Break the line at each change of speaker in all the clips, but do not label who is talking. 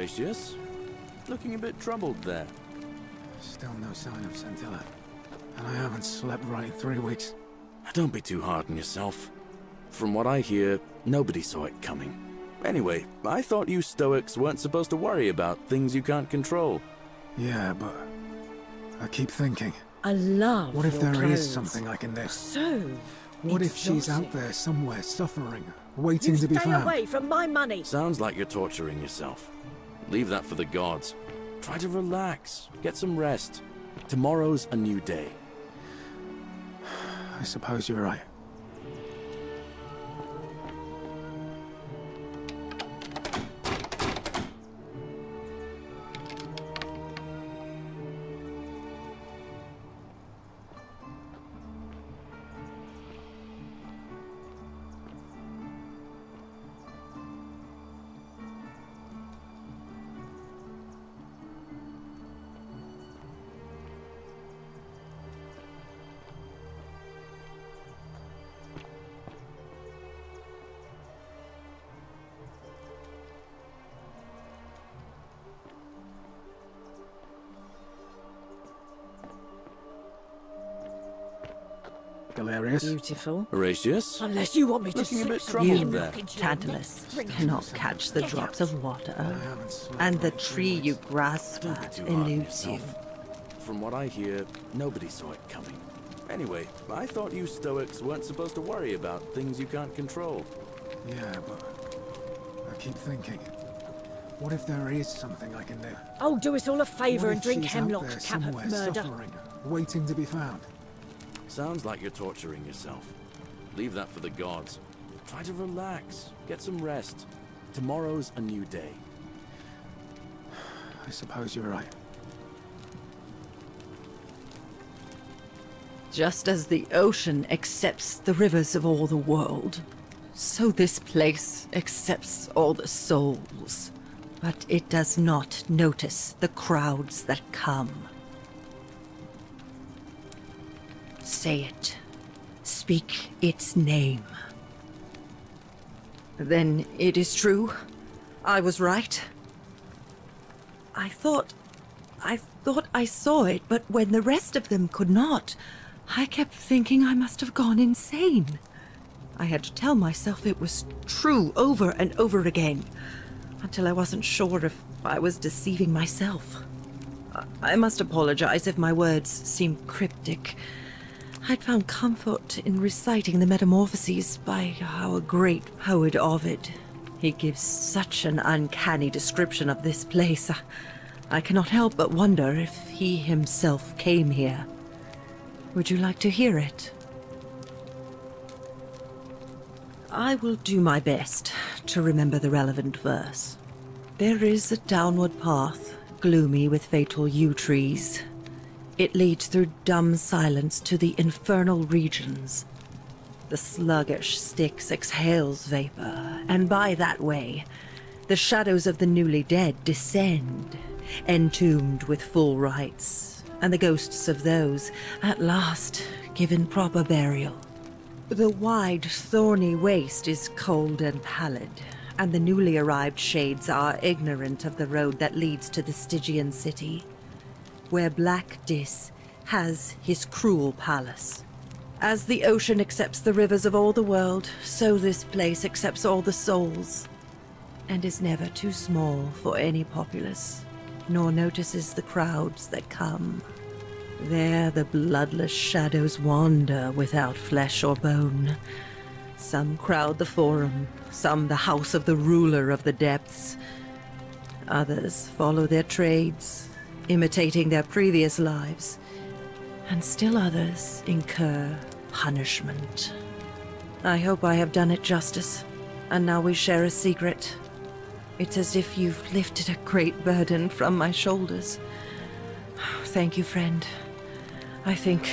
Horatius? Looking a bit troubled there.
Still no sign of Scintilla. And I haven't slept right in 3 weeks.
Don't be too hard on yourself. From what I hear, nobody saw it coming. Anyway, I thought you Stoics weren't supposed to worry about things you can't control.
Yeah, but I keep thinking,
I love
what if
your
there is
clothes.
something I can do?
So
What if she's out
exotic.
there somewhere suffering, waiting
You
to be
stay
found?
away from my money.
Sounds like you're torturing yourself. Leave that for the gods. Try to relax, get some rest. Tomorrow's a new day.
I suppose you're right. Galerius?
Beautiful.
Horatius?
Unless you want me to
Looking a
slip
bit
some
troubled
hemlock
there.
into your
Tantalus,
neck.
cannot catch the drops of water,
I haven't slept
and the
right in 3
tree you
weeks.
grasp
Don't be
at
too hard on
eludes you.
yourself. From what I hear, nobody saw it coming. Anyway, I thought you Stoics weren't supposed to worry about things you can't control.
Yeah, but I keep thinking, what if there is something I can do?
Oh, do us all a favour
What
and
if
drink
she's
hemlock
out there
to cap
somewhere
at murder.
suffering, waiting to be found?
Sounds like you're torturing yourself. Leave that for the gods. Try to relax, get some rest. Tomorrow's a new day.
I suppose you're right.
Just as the ocean accepts the rivers of all the world, so this place accepts all the souls. But it does not notice the crowds that come. Say it. Speak its name. Then it is true. I was right. I thought I saw it, but when the rest of them could not, I kept thinking I must have gone insane. I had to tell myself it was true over and over again, until I wasn't sure if I was deceiving myself. I must apologize if my words seem cryptic. I'd found comfort in reciting the Metamorphoses by our great poet Ovid. He gives such an uncanny description of this place. I cannot help but wonder if he himself came here. Would you like to hear it? I will do my best to remember the relevant verse. There is a downward path, gloomy with fatal yew trees. It leads through dumb silence to the infernal regions. The sluggish Styx exhales vapor, and by that way, the shadows of the newly dead descend, entombed with full rites, and the ghosts of those, at last, given proper burial. The wide, thorny waste is cold and pallid, and the newly arrived shades are ignorant of the road that leads to the Stygian city, where Black Dis has his cruel palace. As the ocean accepts the rivers of all the world, so this place accepts all the souls, and is never too small for any populace, nor notices the crowds that come. There the bloodless shadows wander without flesh or bone. Some crowd the forum, some the house of the ruler of the depths. Others follow their trades, imitating their previous lives, and still others incur punishment. I hope I have done it justice, and now we share a secret. It's as if you've lifted a great burden from my shoulders. Thank you, friend. I think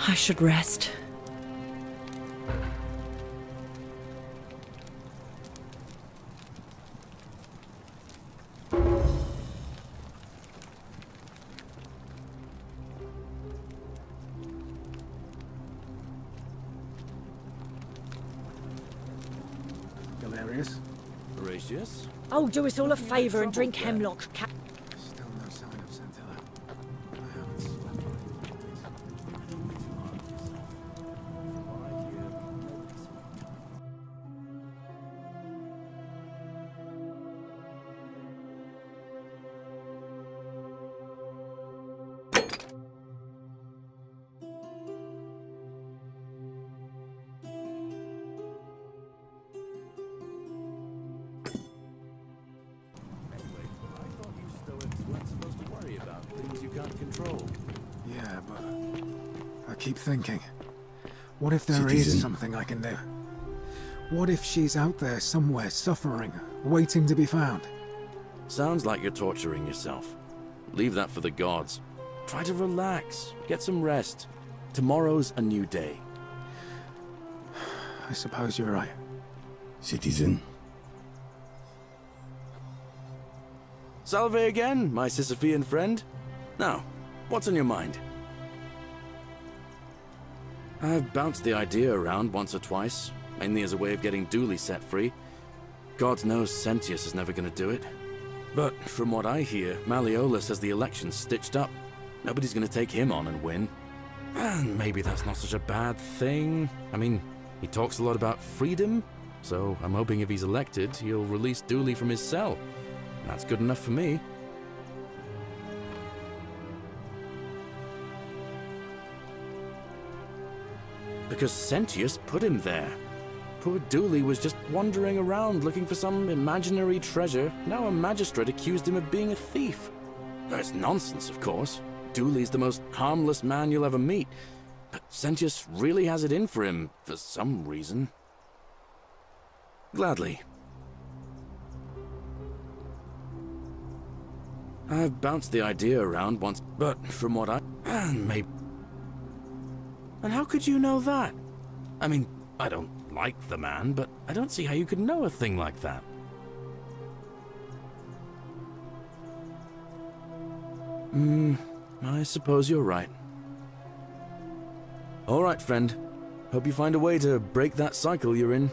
I should rest.
Galerius?
Horatius?
Oh, do us all a favour and drink hemlock.
Still no sign of Centilla. I haven't slept right in 3 weeks. Yeah, but I keep thinking, what if there is something I can do? What if she's out there somewhere suffering, waiting to be found?
Sounds like you're torturing yourself. Leave that for the gods. Try to relax, get some rest. Tomorrow's a new day.
I suppose you're right.
Citizen.
Salve again, my Sisyphean friend. Now, what's on your mind? I've bounced the idea around once or twice, mainly as a way of getting Dooley set free. God knows Sentius is never going to do it. But from what I hear, Malleolus has the elections stitched up. Nobody's going to take him on and win. And maybe that's not such a bad thing. I mean, he talks a lot about freedom, so I'm hoping if he's elected, he'll release Dooley from his cell. That's good enough for me. Because Sentius put him there. Poor Dooley was just wandering around looking for some imaginary treasure. Now a magistrate accused him of being a thief. That's nonsense, of course. Dooley's the most harmless man you'll ever meet. But Sentius really has it in for him, for some reason. Gladly. I've bounced the idea around once, but from what maybe... And how could you know that? I mean, I don't like the man, but I don't see how you could know a thing like that. I suppose you're right. All right, friend. Hope you find a way to break that cycle you're in.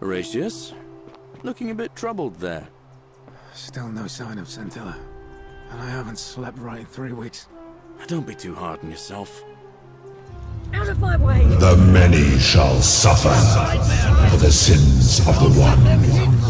Horatius? Looking a bit troubled there.
Still no sign of Centilla. And I haven't slept right in 3 weeks.
Don't be too hard on yourself.
Out of my way!
The many shall suffer for the sins of the one.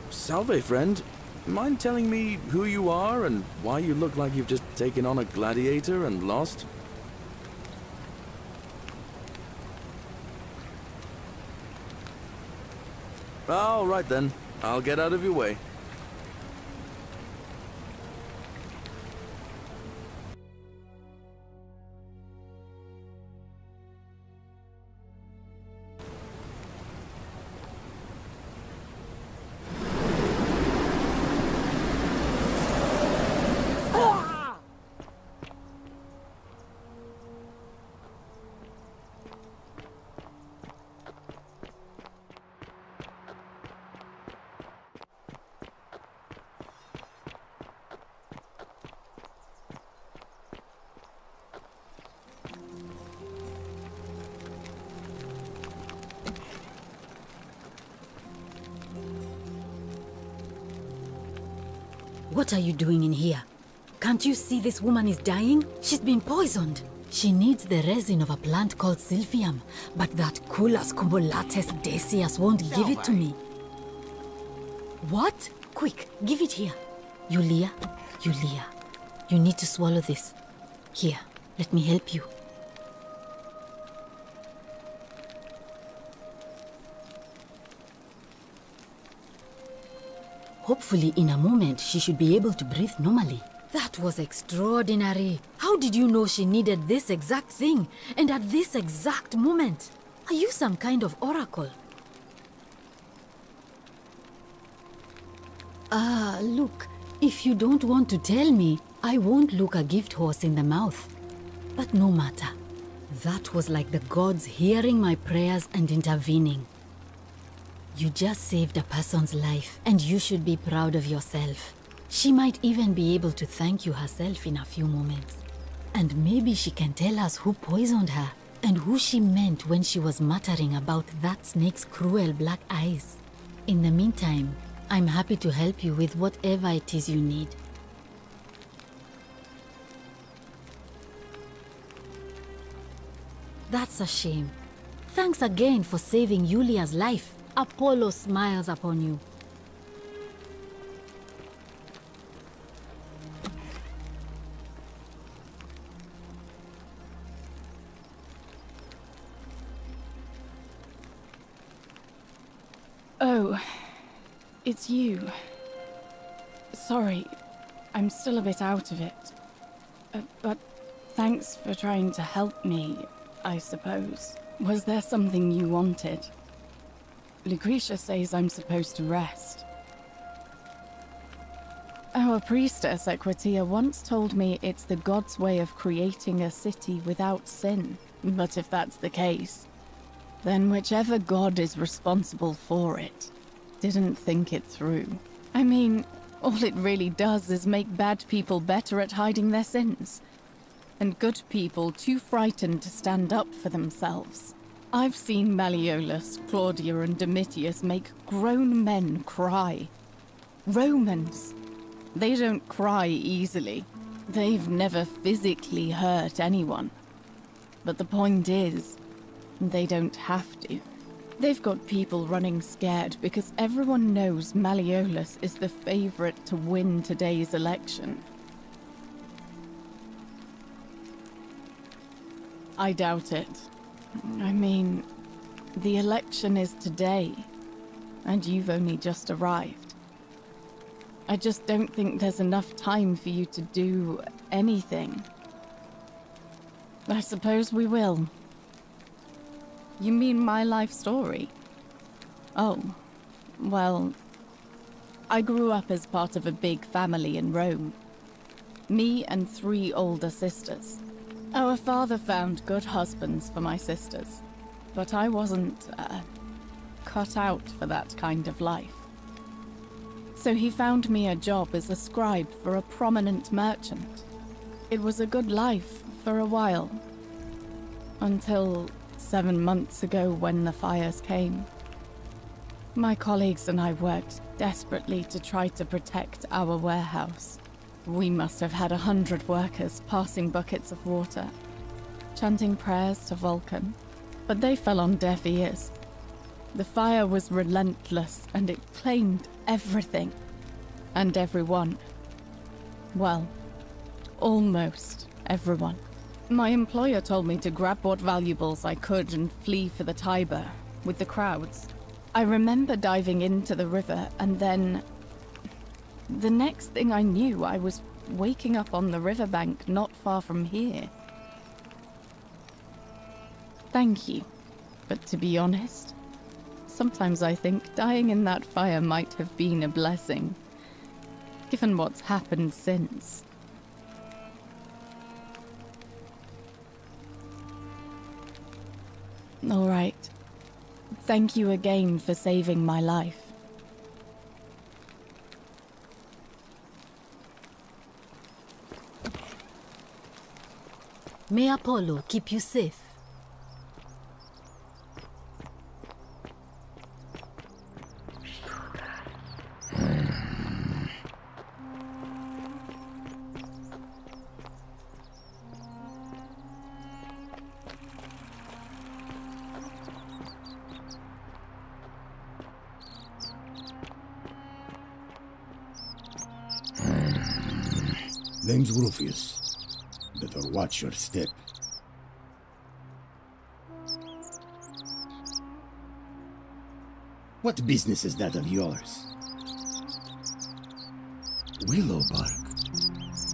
Salve, friend. Mind telling me who you are and why you look like you've just taken on a gladiator and lost? All right then. I'll get out of your way.
What are you doing in here? Can't you see this woman is dying? She's been poisoned. She needs the resin of a plant called silphium, but that Culus cumulatus decius won't give it to me. What? Quick, give it here. Yulia, you need to swallow this. Here, let me help you. Hopefully, in a moment, she should be able to breathe normally. That was extraordinary. How did you know she needed this exact thing, and at this exact moment? Are you some kind of oracle? Look, if you don't want to tell me, I won't look a gift horse in the mouth. But no matter. That was like the gods hearing my prayers and intervening. You just saved a person's life, and you should be proud of yourself. She might even be able to thank you herself in a few moments. And maybe she can tell us who poisoned her, and who she meant when she was muttering about that snake's cruel black eyes. In the meantime, I'm happy to help you with whatever it is you need. That's a shame. Thanks again for saving Yulia's life. Apollo smiles upon you.
Oh, it's you. Sorry, I'm still a bit out of it. But thanks for trying to help me, I suppose. Was there something you wanted? Lucretia says I'm supposed to rest. Our priestess, Equitia, once told me it's the god's way of creating a city without sin. But if that's the case, then whichever god is responsible for it didn't think it through. I mean, all it really does is make bad people better at hiding their sins, and good people too frightened to stand up for themselves. I've seen Malleolus, Claudia, and Domitius make grown men cry. Romans, they don't cry easily. They've never physically hurt anyone. But the point is, they don't have to. They've got people running scared because everyone knows Malleolus is the favorite to win today's election. I doubt it. I mean, the election is today, and you've only just arrived. I just don't think there's enough time for you to do anything. I suppose we will. You mean my life story? Oh, well, I grew up as part of a big family in Rome. Me and 3 older sisters. Our father found good husbands for my sisters, but I wasn't, cut out for that kind of life. So he found me a job as a scribe for a prominent merchant. It was a good life for a while, until 7 months ago when the fires came. My colleagues and I worked desperately to try to protect our warehouse. We must have had 100 workers passing buckets of water, chanting prayers to Vulcan, but they fell on deaf ears. The fire was relentless, and it claimed everything and everyone. Well, almost everyone. My employer told me to grab what valuables I could and flee for the Tiber with the crowds. I remember diving into the river, and then the next thing I knew, I was waking up on the riverbank not far from here. Thank you, but to be honest, sometimes I think dying in that fire might have been a blessing, given what's happened since. All right. Thank you again for saving my life.
May Apollo keep you safe.
Name's Rufius. Better watch your step. What business is that of yours? Willow bark.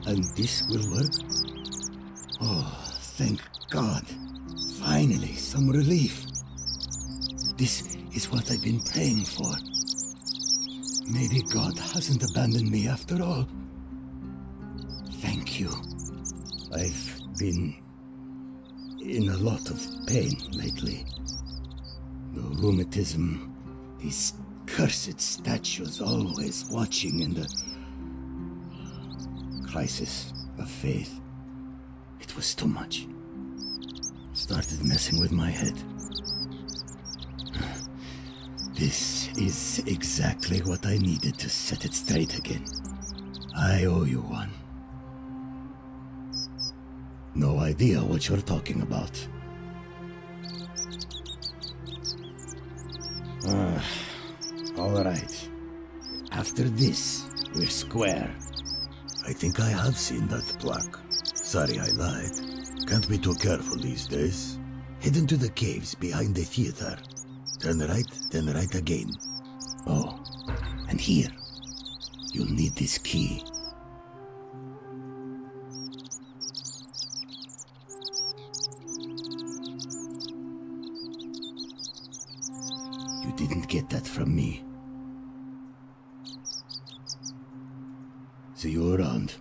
And this will work? Oh, thank God. Finally, some relief. This is what I've been praying for. Maybe God hasn't abandoned me after all. Thank you. I've been in a lot of pain lately. The rheumatism, these cursed statues always watching, and the crisis of faith. It was too much. Started messing with my head. This is exactly what I needed to set it straight again. I owe you one. No idea what you're talking about. All right. After this, we're square. I think I have seen that plaque. Sorry I lied. Can't be too careful these days. Head into the caves behind the theater. Turn right, then right again. Oh, and here. You'll need this key. You didn't get that from me. See you around.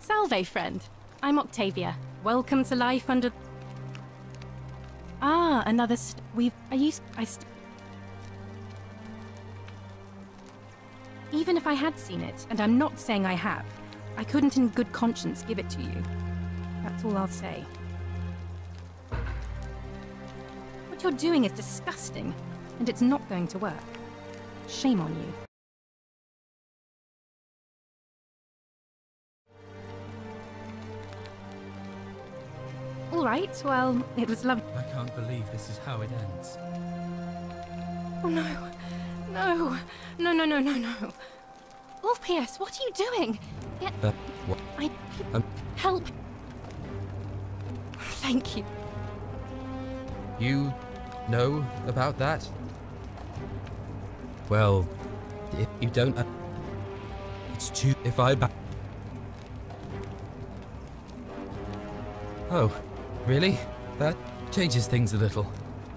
Salve, friend. I'm Octavia. Welcome to life under... Ah, another Even if I had seen it, and I'm not saying I have, I couldn't in good conscience give it to you. That's all I'll say. What you're doing is disgusting, and it's not going to work. Shame on you. All right, well, it was lovely.
I can't believe this is how it ends.
Oh no. No. No, no, no, no, no. Ulpius, what are you doing?
What?
Help. Thank you.
You know about that? Well, if you don't... it's too... if I... Oh, really? That changes things a little.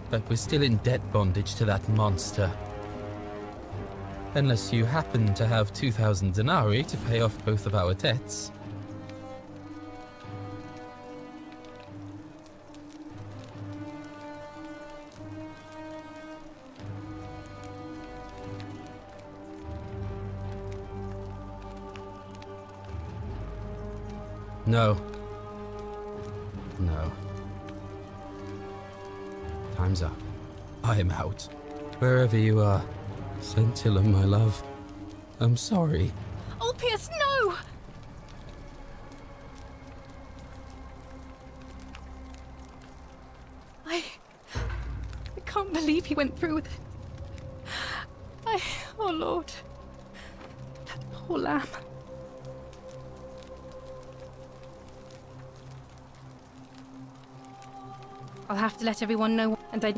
But we're still in debt bondage to that monster. Unless you happen to have 2,000 denarii to pay off both of our debts. No. No. Time's up. I am out. Wherever you are. Scintilla, my love. I'm sorry.
Ulpius, no! I can't believe he went through with it. Oh Lord. That poor lamb. I'll have to let everyone know, and I...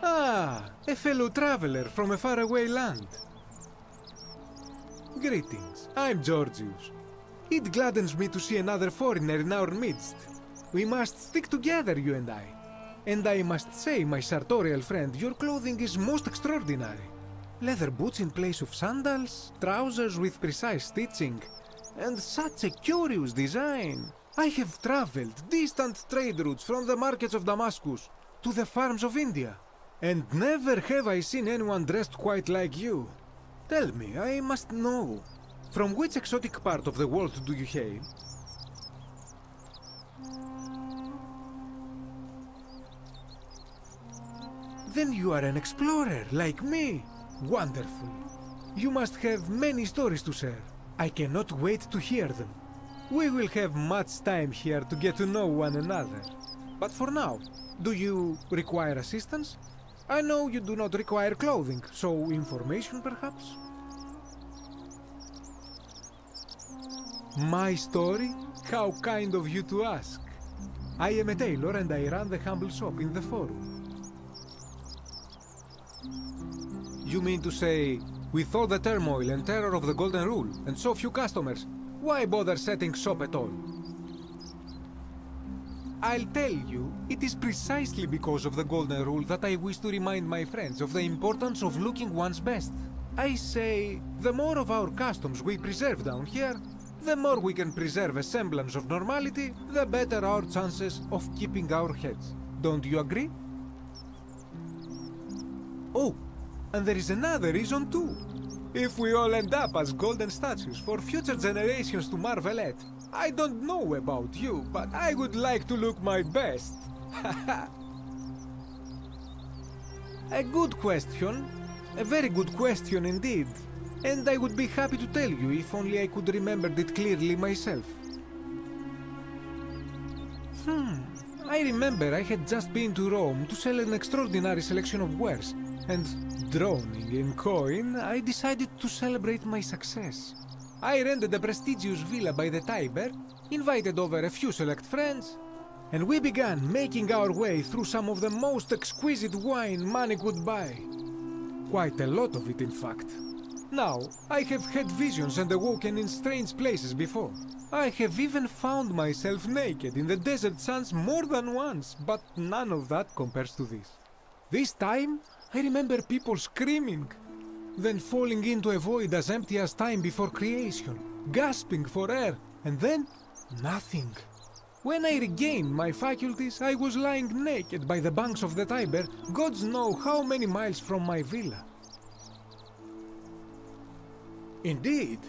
Ah, a fellow traveler from a faraway land. Greetings, I'm Georgius. It gladdens me to see another foreigner in our midst. We must stick together, you and I. And I must say, my sartorial friend, your clothing is most extraordinary. Leather boots in place of sandals, trousers with precise stitching, and such a curious design. I have traveled distant trade routes from the markets of Damascus to the farms of India, and never have I seen anyone dressed quite like you. Tell me, I must know, from which exotic part of the world do you hail? Then you are an explorer, like me. Wonderful. You must have many stories to share. I cannot wait to hear them. We will have much time here to get to know one another. But for now, do you require assistance? I know you do not require clothing, so information perhaps? My story? How kind of you to ask. I am a tailor and I run the humble shop in the forum. You mean to say, with all the turmoil and terror of the Golden Rule, and so few customers, why bother setting shop at all? I'll tell you, it is precisely because of the Golden Rule that I wish to remind my friends of the importance of looking one's best. I say, the more of our customs we preserve down here, the more we can preserve a semblance of normality, the better our chances of keeping our heads. Don't you agree? Oh, and there is another reason too. If we all end up as golden statues for future generations to marvel at, I don't know about you, but I would like to look my best. A good question. A very good question indeed. And I would be happy to tell you if only I could remember it clearly myself. I remember I had just been to Rome to sell an extraordinary selection of wares, and drowning in coin, I decided to celebrate my success. I rented a prestigious villa by the Tiber, invited over a few select friends, and we began making our way through some of the most exquisite wine money could buy. Quite a lot of it, in fact. Now, I have had visions and awoken in strange places before. I have even found myself naked in the desert sands more than once, but none of that compares to this. This time, I remember people screaming, then falling into a void as empty as time before creation, gasping for air, and then nothing. When I regained my faculties, I was lying naked by the banks of the Tiber, gods know how many miles from my villa. Indeed.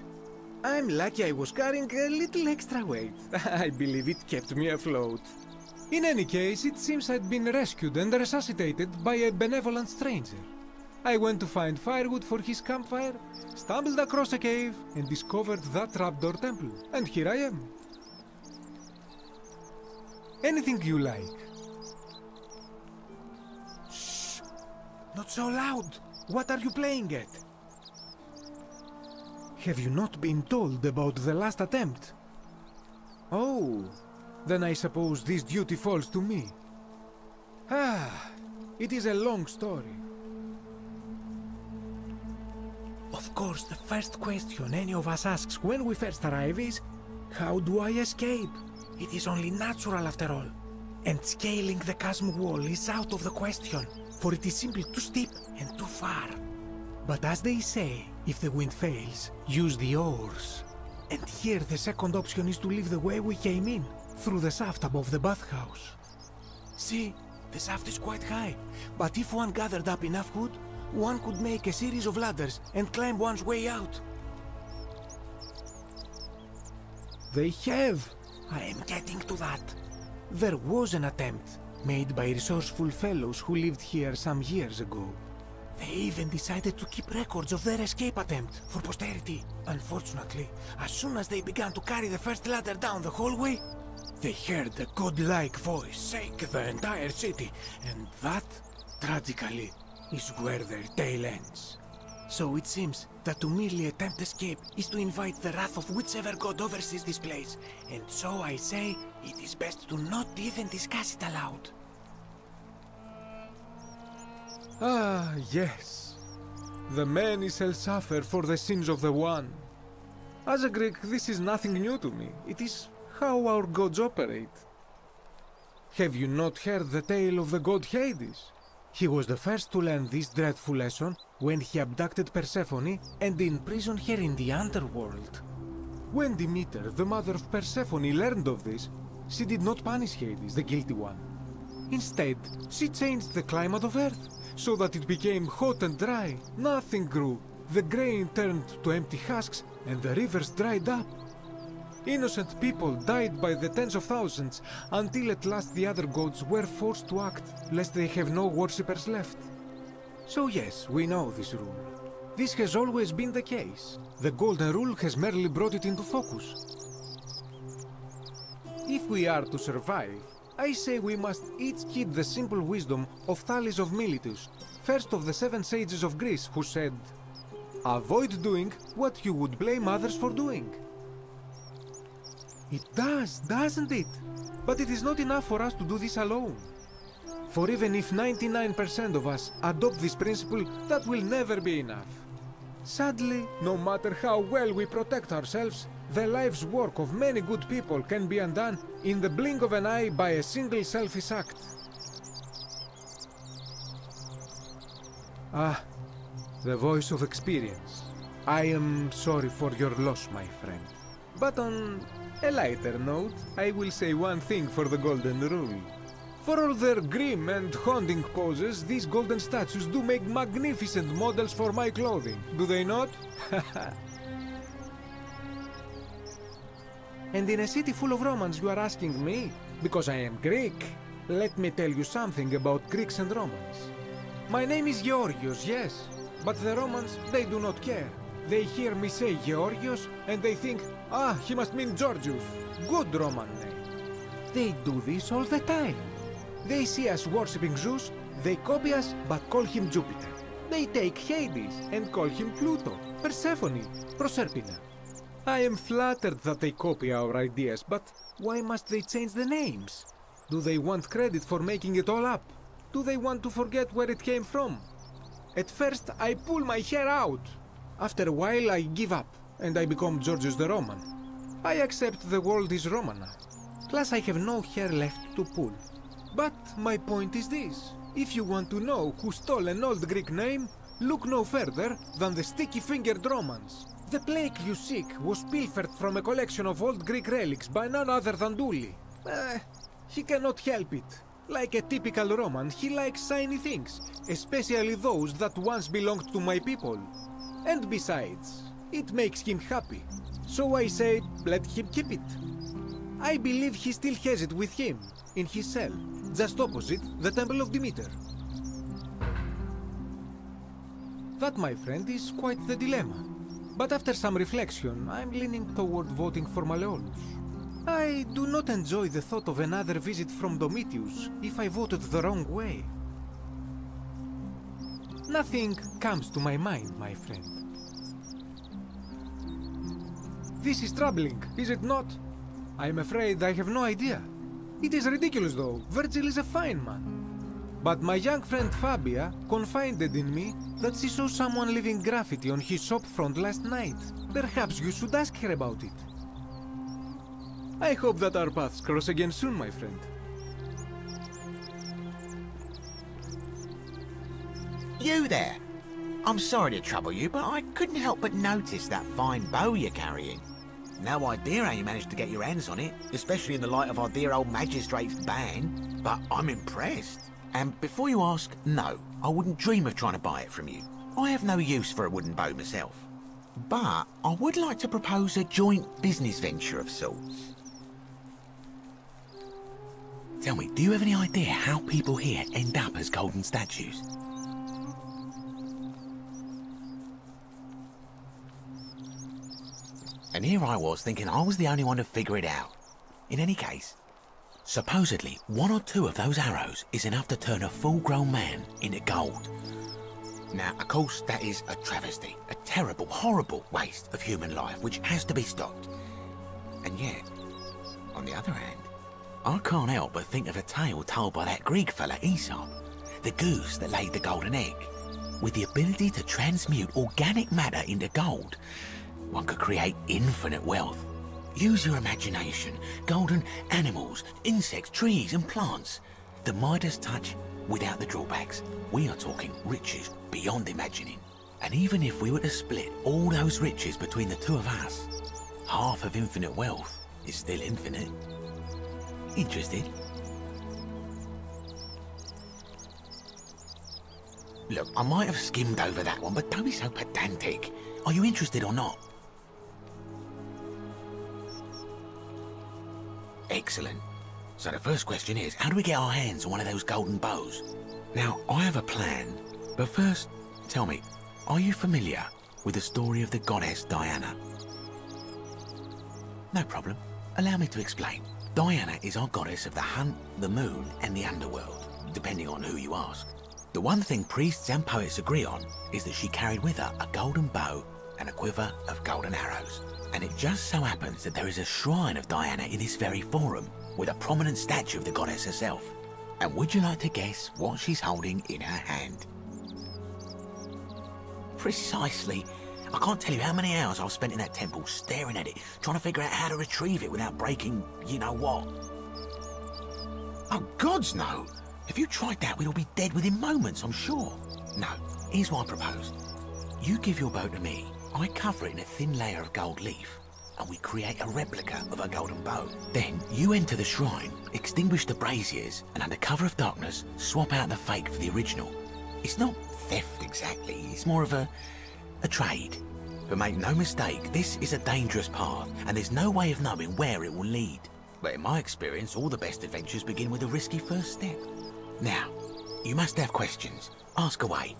I'm lucky I was carrying a little extra weight. I believe it kept me afloat. In any case, it seems I'd been rescued and resuscitated by a benevolent stranger. I went to find firewood for his campfire, stumbled across a cave, and discovered that trapdoor temple. And here I am. Anything you like. Shh! Not so loud! What are you playing at? Have you not been told about the last attempt? Oh, then I suppose this duty falls to me. It is a long story. Of course, the first question any of us asks when we first arrive is, how do I escape? It is only natural after all. And scaling the chasm wall is out of the question, for it is simply too steep and too far. But as they say, if the wind fails, use the oars. And here the second option is to leave the way we came in, through the shaft above the bathhouse. See, the shaft is quite high, but if one gathered up enough wood, one could make a series of ladders and climb one's way out. They have. I am getting to that. There was an attempt, made by resourceful fellows who lived here some years ago. They even decided to keep records of their escape attempt for posterity. Unfortunately, as soon as they began to carry the first ladder down the hallway, they heard a godlike voice shake the entire city, and that, tragically, is where their tale ends. So it seems that to merely attempt escape is to invite the wrath of whichever god oversees this place, and so I say it is best to not even discuss it aloud. Ah, yes. The many shall suffer for the sins of the one. As a Greek, this is nothing new to me. It is how our gods operate. Have you not heard the tale of the god Hades? He was the first to learn this dreadful lesson when he abducted Persephone and imprisoned her in the underworld. When Demeter, the mother of Persephone, learned of this, she did not punish Hades, the guilty one. Instead, she changed the climate of Earth so that it became hot and dry. Nothing grew. The grain turned to empty husks and the rivers dried up. Innocent people died by the tens of thousands until at last the other gods were forced to act, lest they have no worshippers left. So yes, we know this rule. This has always been the case. The Golden Rule has merely brought it into focus. If we are to survive, I say we must each heed the simple wisdom of Thales of Miletus, first of the 7 sages of Greece, who said, "Avoid doing what you would blame others for doing." It does, doesn't it? But it is not enough for us to do this alone. For even if 99% of us adopt this principle, that will never be enough. Sadly, no matter how well we protect ourselves, the life's work of many good people can be undone in the blink of an eye by a single selfish act. Ah, the voice of experience. I am sorry for your loss, my friend. But on a lighter note, I will say one thing for the Golden Rule. For all their grim and haunting poses, these golden statues do make magnificent models for my clothing, do they not? And in a city full of Romans, you are asking me? Because I am Greek. Let me tell you something about Greeks and Romans. My name is Georgius, yes, but the Romans, they do not care. They hear me say Georgius, and they think, ah, he must mean Georgius. Good Roman name. They do this all the time. They see us worshipping Zeus, they copy us, but call him Jupiter. They take Hades and call him Pluto, Persephone, Proserpina. I am flattered that they copy our ideas, but why must they change the names? Do they want credit for making it all up? Do they want to forget where it came from? At first, I pull my hair out. After a while, I give up, and I become Georgius the Roman. I accept the world is Romanized. Plus, I have no hair left to pull. But my point is this. If you want to know who stole an old Greek name, look no further than the sticky-fingered Romans. The plaque you seek was pilfered from a collection of old Greek relics by none other than Dully. He cannot help it. Like a typical Roman, he likes shiny things, especially those that once belonged to my people. And besides, it makes him happy. So I say, let him keep it. I believe he still has it with him, in his cell, just opposite the Temple of Demeter. That, my friend, is quite the dilemma. But after some reflection, I'm leaning toward voting for Malleolus. I do not enjoy the thought of another visit from Domitius if I voted the wrong way. Nothing comes to my mind, my friend. This is troubling, is it not? I'm afraid I have no idea. It is ridiculous, though. Virgil is a fine man. But my young friend Fabia confided in me that she saw someone leaving graffiti on his shop front last night. Perhaps you should ask her about it. I hope that our paths cross again soon, my friend.
You there! I'm sorry to trouble you, but I couldn't help but notice that fine bow you're carrying. No idea how you managed to get your hands on it, especially in the light of our dear old magistrate's ban, but I'm impressed. And before you ask, no, I wouldn't dream of trying to buy it from you. I have no use for a wooden bow myself. But I would like to propose a joint business venture of sorts. Tell me, do you have any idea how people here end up as golden statues? And here I was thinking I was the only one to figure it out. In any case, supposedly 1 or 2 of those arrows is enough to turn a full-grown man into gold. Now, of course, that is a travesty, a terrible, horrible waste of human life which has to be stopped. And yet, on the other hand, I can't help but think of a tale told by that Greek fella Aesop. the goose that laid the golden egg. With the ability to transmute organic matter into gold, one could create infinite wealth. Use your imagination. Golden animals, insects, trees and plants. The Midas touch without the drawbacks. We are talking riches beyond imagining. And even if we were to split all those riches between the two of us, half of infinite wealth is still infinite. Interested? Look, I might have skimmed over that one, but don't be so pedantic. Are you interested or not? Excellent. So the first question is, how do we get our hands on one of those golden bows? Now, I have a plan, but first, tell me, are you familiar with the story of the goddess Diana? No problem. Allow me to explain. Diana is our goddess of the hunt, the moon, and the underworld, depending on who you ask. The one thing priests and poets agree on is that she carried with her a golden bow and a quiver of golden arrows. And it just so happens that there is a shrine of Diana in this very forum, with a prominent statue of the goddess herself. And would you like to guess what she's holding in her hand? Precisely. I can't tell you how many hours I've spent in that temple staring at it, trying to figure out how to retrieve it without breaking you-know-what. Oh, gods no! If you tried that, we'd all be dead within moments, I'm sure. No, here's what I propose. You give your bow to me, I cover it in a thin layer of gold leaf, and we create a replica of a golden bow. Then, you enter the shrine, extinguish the braziers, and under cover of darkness, swap out the fake for the original. It's not theft exactly, it's more of a trade. But make no mistake, this is a dangerous path, and there's no way of knowing where it will lead. But in my experience, all the best adventures begin with a risky first step. Now, you must have questions. Ask away.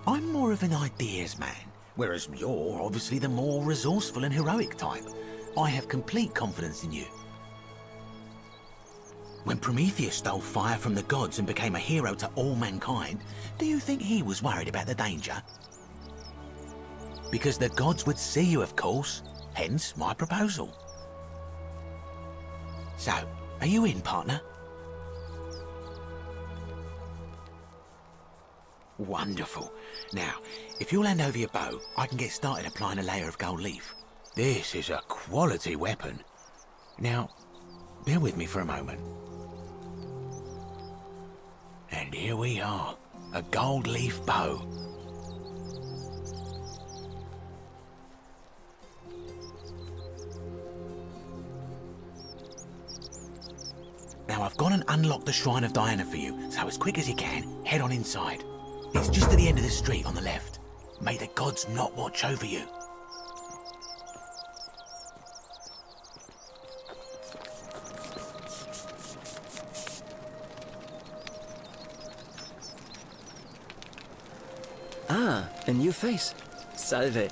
I'm more of an ideas man, whereas you're obviously the more resourceful and heroic type. I have complete confidence in you. When Prometheus stole fire from the gods and became a hero to all mankind, do you think he was worried about the danger? Because the gods would see you, of course, hence my proposal. So, are you in, partner? Wonderful. Now, if you'll hand over your bow, I can get started applying a layer of gold leaf. This is a quality weapon. Now, bear with me for a moment. And here we are, a gold leaf bow. Now I've gone and unlocked the Shrine of Diana for you, so as quick as you can, head on inside. It's just at the end of the street on the left. May the gods not watch over you.
Ah, a new face. Salve,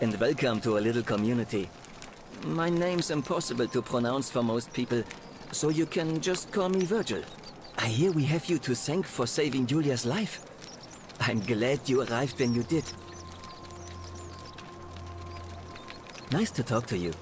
and welcome to a little community. My name's impossible to pronounce for most people, so you can just call me Virgil. I hear we have you to thank for saving Julia's life. I'm glad you arrived when you did. Nice to talk to you.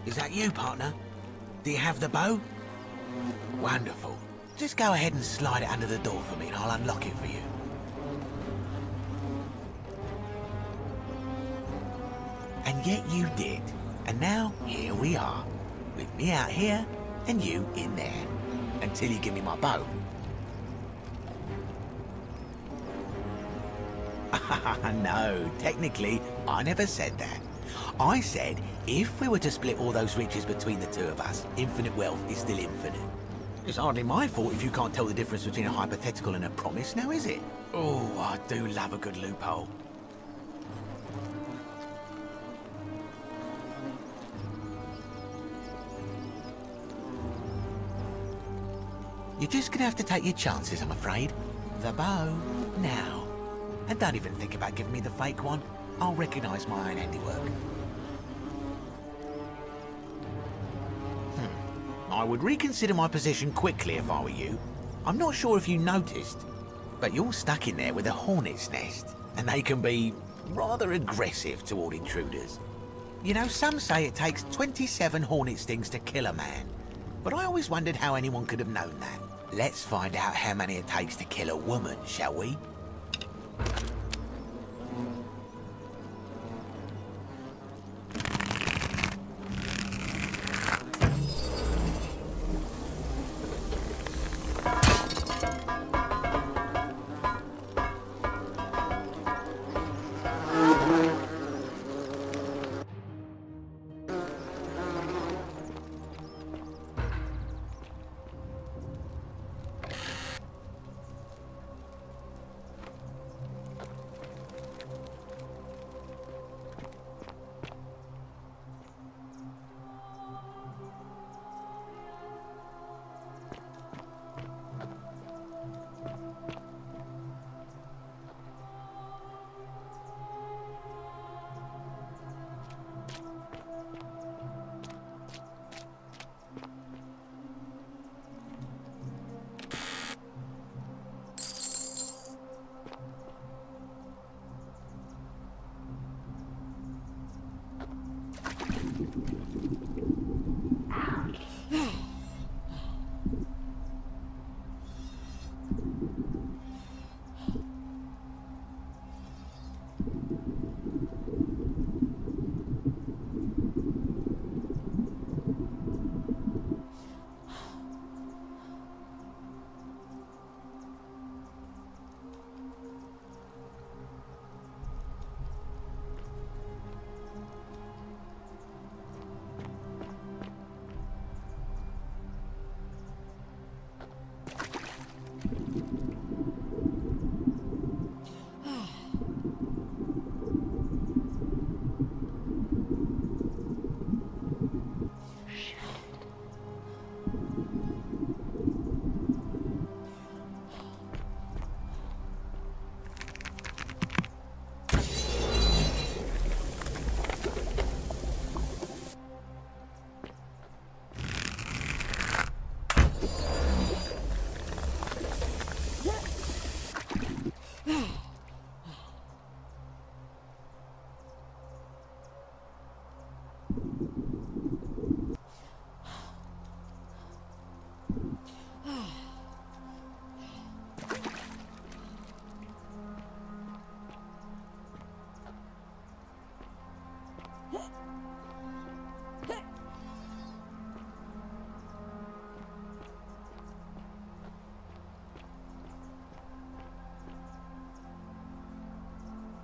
Is that you, partner? Do you have the bow? Wonderful. Just go ahead and slide it under the door for me and I'll unlock it for you. And yet you did. And now, here we are. With me out here, and you in there. Until you give me my bow. No, technically, I never said that. I said, if we were to split all those riches between the two of us, infinite wealth is still infinite. It's hardly my fault if you can't tell the difference between a hypothetical and a promise, now is it? Oh, I do love a good loophole. You're just gonna have to take your chances, I'm afraid. The bow, now. And don't even think about giving me the fake one. I'll recognise my own handiwork. I would reconsider my position quickly if I were you. I'm not sure if you noticed, but you're stuck in there with a hornet's nest, and they can be rather aggressive toward intruders. You know, some say it takes 27 hornet stings to kill a man, but I always wondered how anyone could have known that. Let's find out how many it takes to kill a woman, shall we?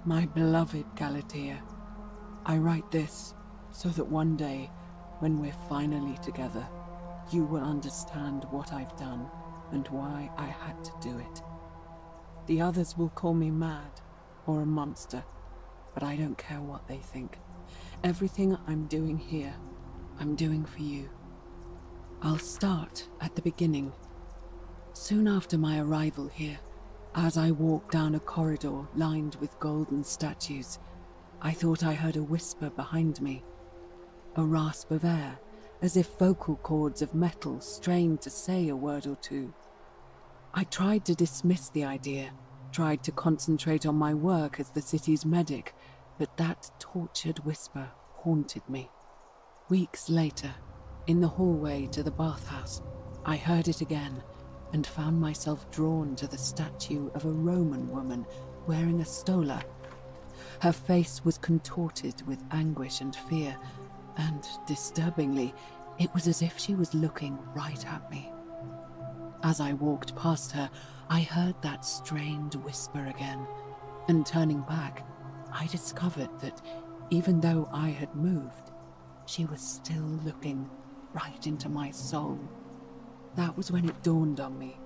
My beloved Galatea, I write this so that one day, when we're finally together, you will understand what I've done and why I had to do it. The others will call me mad or a monster, but I don't care what they think. Everything I'm doing here, I'm doing for you. I'll start at the beginning. Soon after my arrival here, as I walked down a corridor lined with golden statues, I thought I heard a whisper behind me. A rasp of air, as if vocal cords of metal strained to say a word or two. I tried to dismiss the idea, tried to concentrate on my work as the city's medic, but that tortured whisper haunted me. Weeks later, in the hallway to the bathhouse, I heard it again and found myself drawn to the statue of a Roman woman wearing a stola. Her face was contorted with anguish and fear, and, disturbingly, it was as if she was looking right at me. As I walked past her, I heard that strained whisper again, and turning back, I discovered that even though I had moved, she was still looking right into my soul. That was when it dawned on me.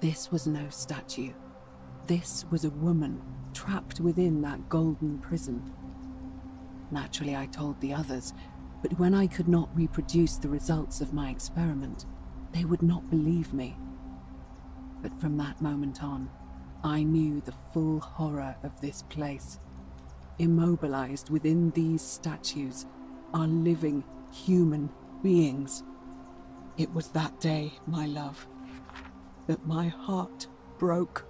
This was no statue. This was a woman trapped within that golden prison. Naturally, I told the others, but when I could not reproduce the results of my experiment, they would not believe me. But from that moment on, I knew the full horror of this place. Immobilized within these statues are living human beings. It was that day, my love, that my heart broke.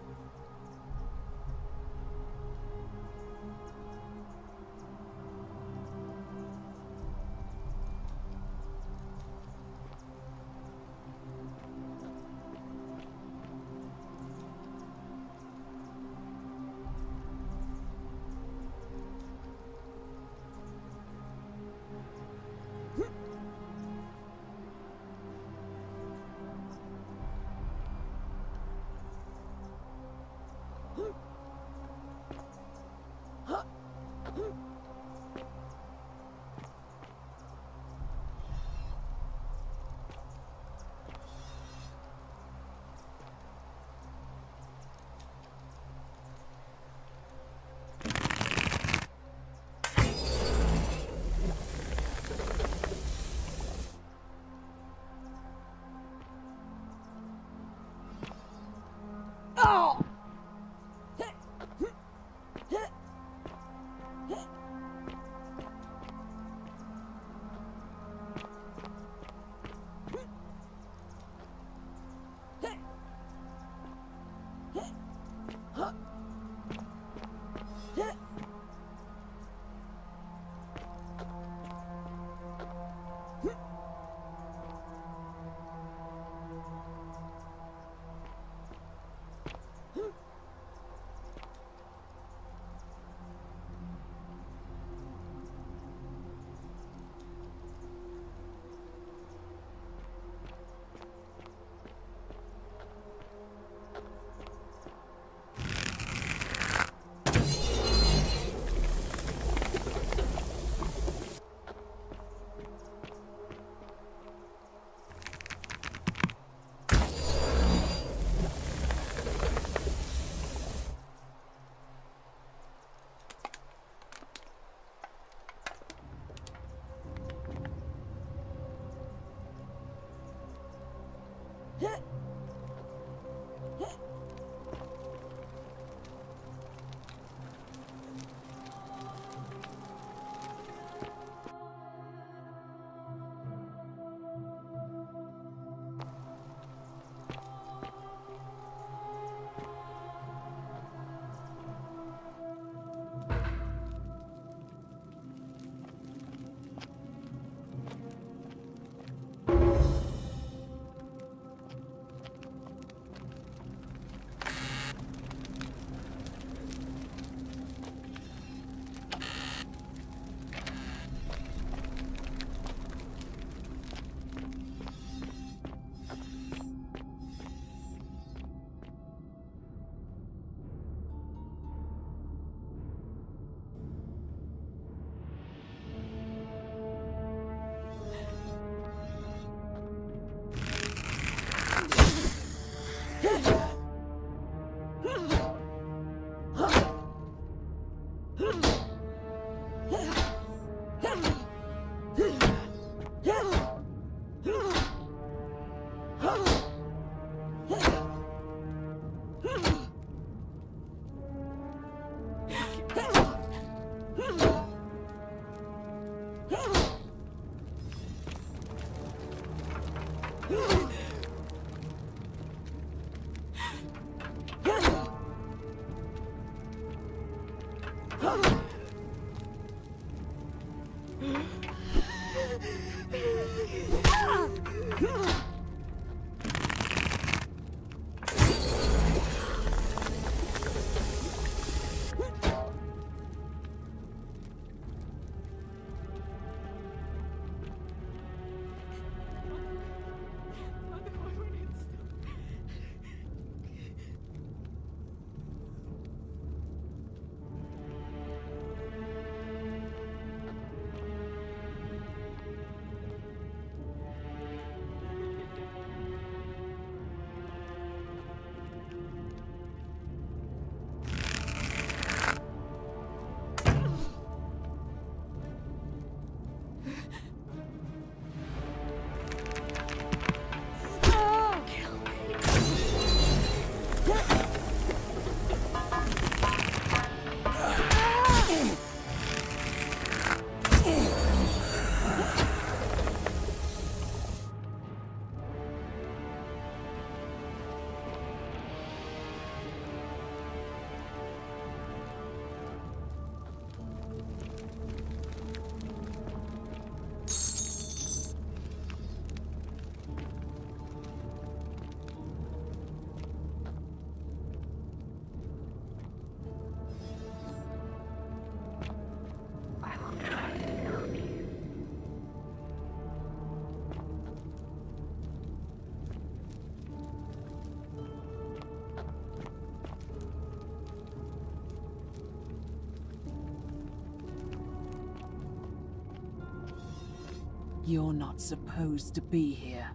You're not supposed to be here.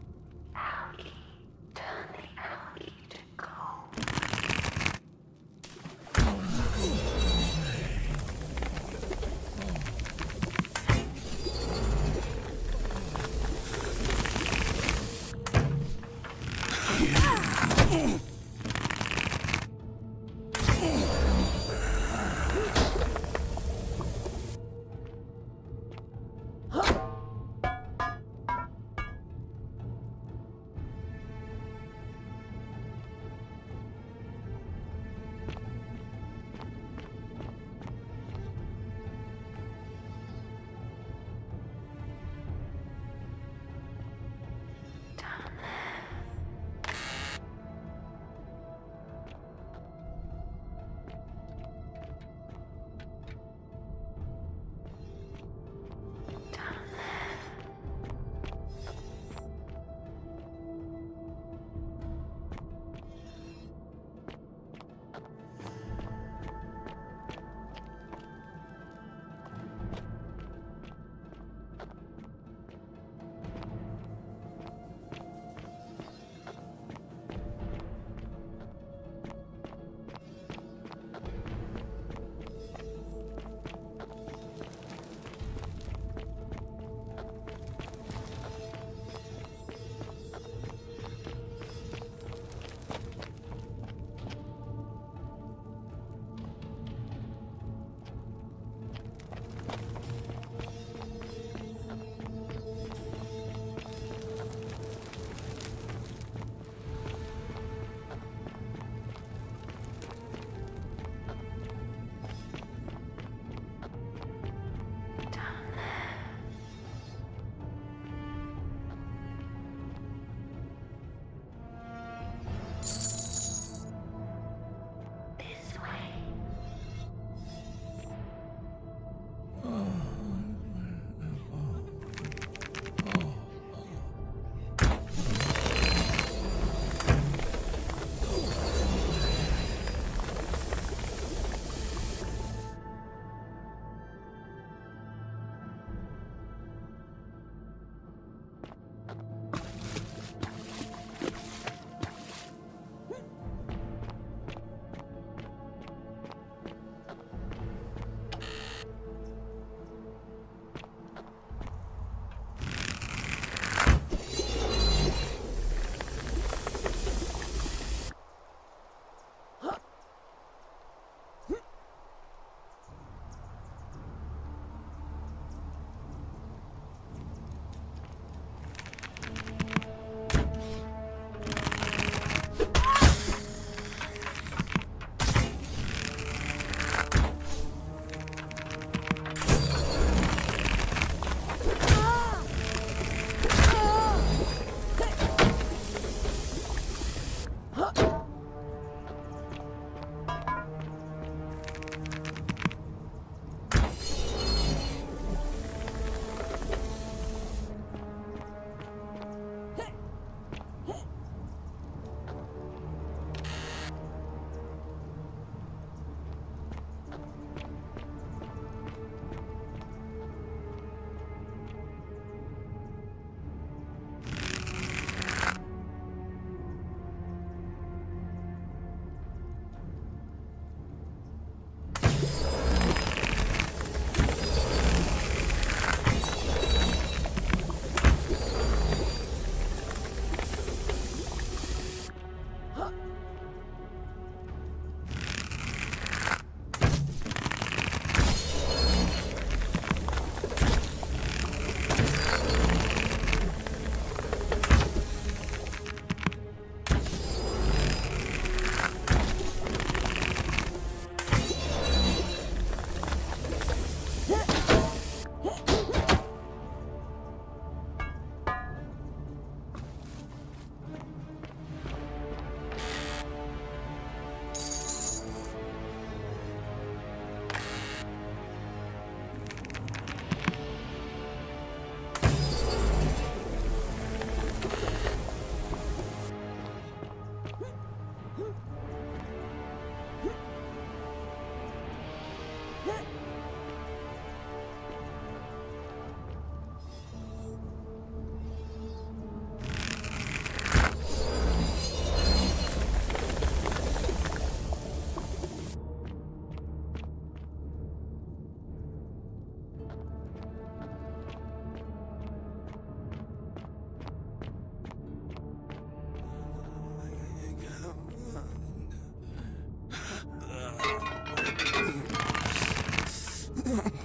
Please.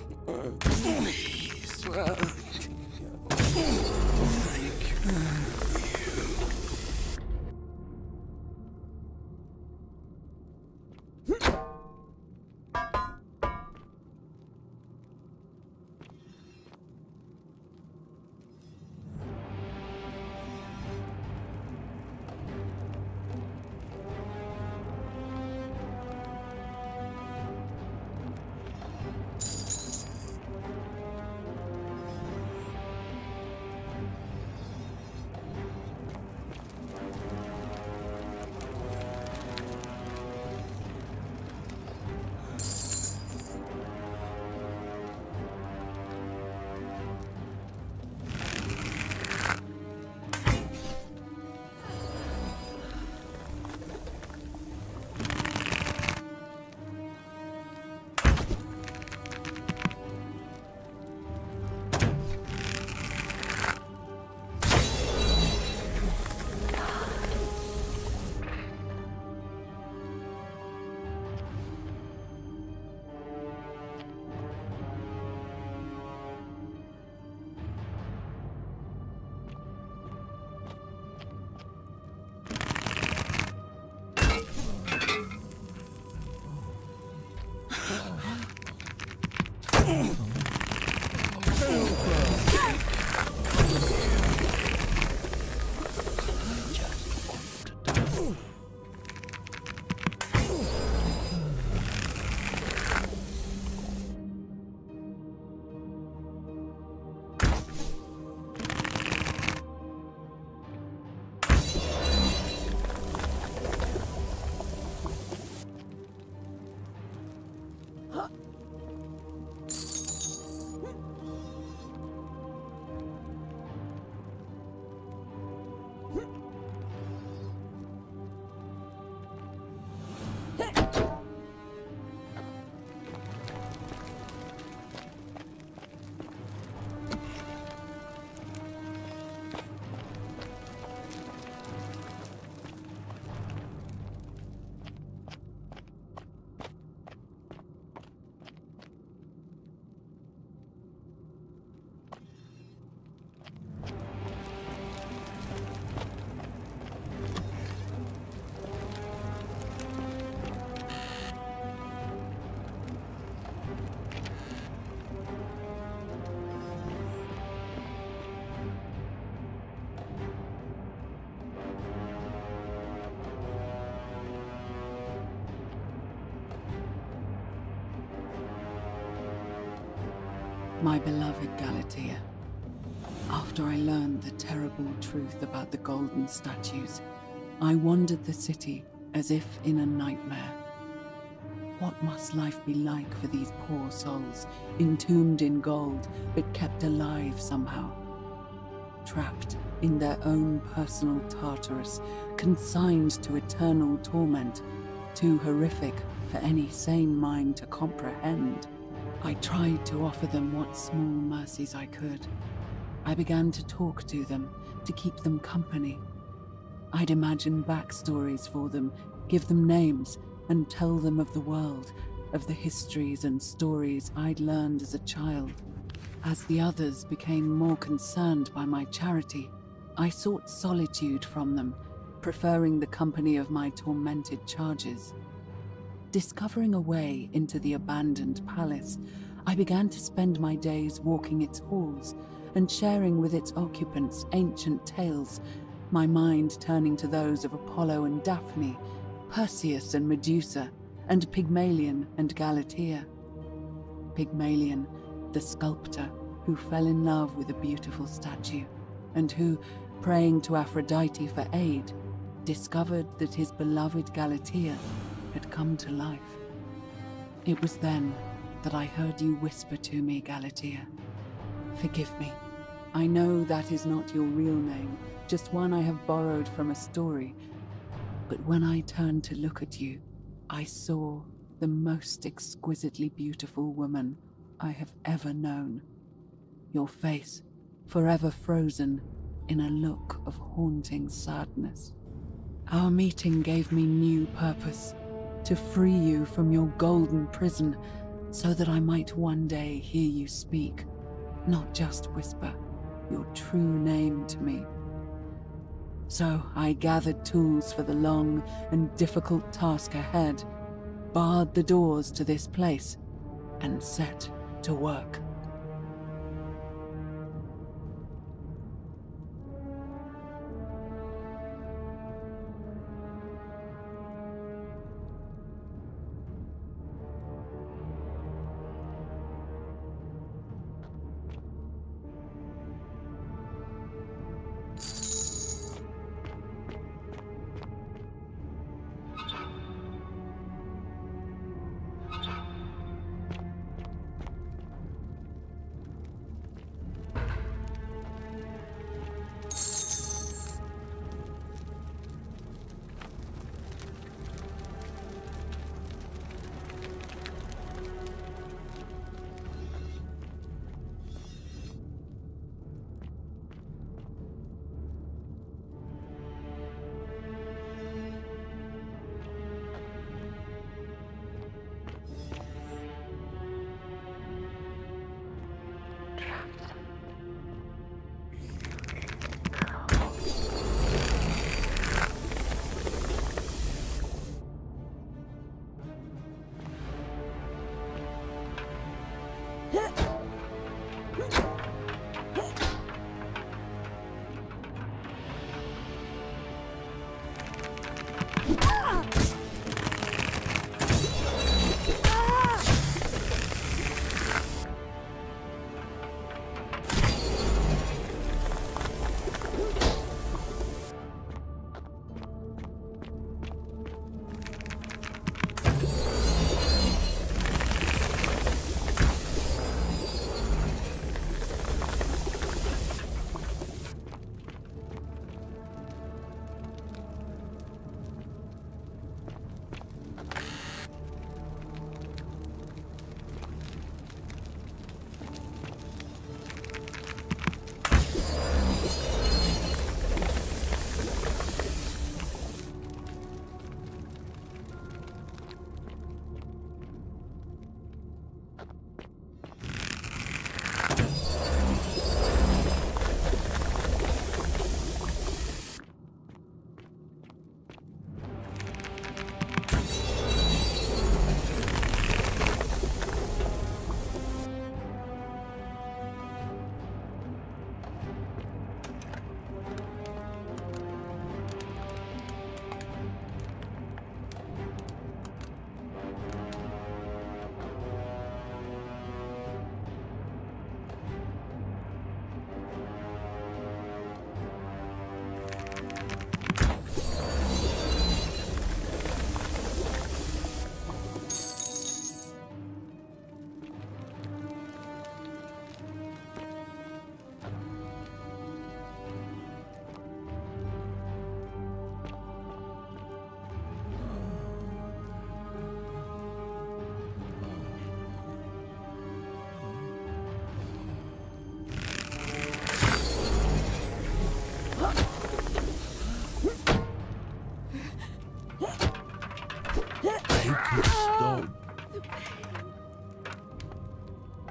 My beloved Galatea, after I learned the terrible truth about the golden statues, I wandered the city as if in a nightmare. What must life be like for these poor souls, entombed in gold, but kept alive somehow? Trapped in their own personal Tartarus, consigned to eternal torment, too horrific for any sane mind to comprehend. I tried to offer them what small mercies I could. I began to talk to them, to keep them company. I'd imagine backstories for them, give them names, and tell them of the world, of the histories and stories I'd learned as a child. As the others became more concerned by my charity, I sought solitude from them, preferring the company of my tormented charges. Discovering a way into the abandoned palace, I began to spend my days walking its halls and sharing with its occupants ancient tales, my mind turning to those of Apollo and Daphne, Perseus and Medusa, and Pygmalion and Galatea. Pygmalion, the sculptor who fell in love with a beautiful statue, and who, praying to Aphrodite for aid, discovered that his beloved Galatea had come to life. It was then that I heard you whisper to me, Galatea. Forgive me. I know that is not your real name, just one I have borrowed from a story. But when I turned to look at you, I saw the most exquisitely beautiful woman I have ever known. Your face, forever frozen in a look of haunting sadness. Our meeting gave me new purpose, to free you from your golden prison so that I might one day hear you speak, not just whisper your true name to me. So I gathered tools for the long and difficult task ahead, barred the doors to this place, and set to work.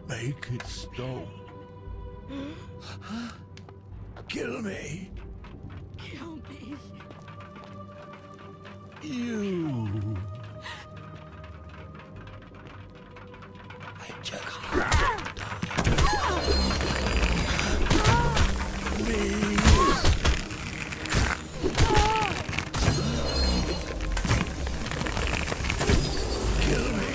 Make it stop. Kill me.
Kill me.
You. I just can't die. Please. Kill me.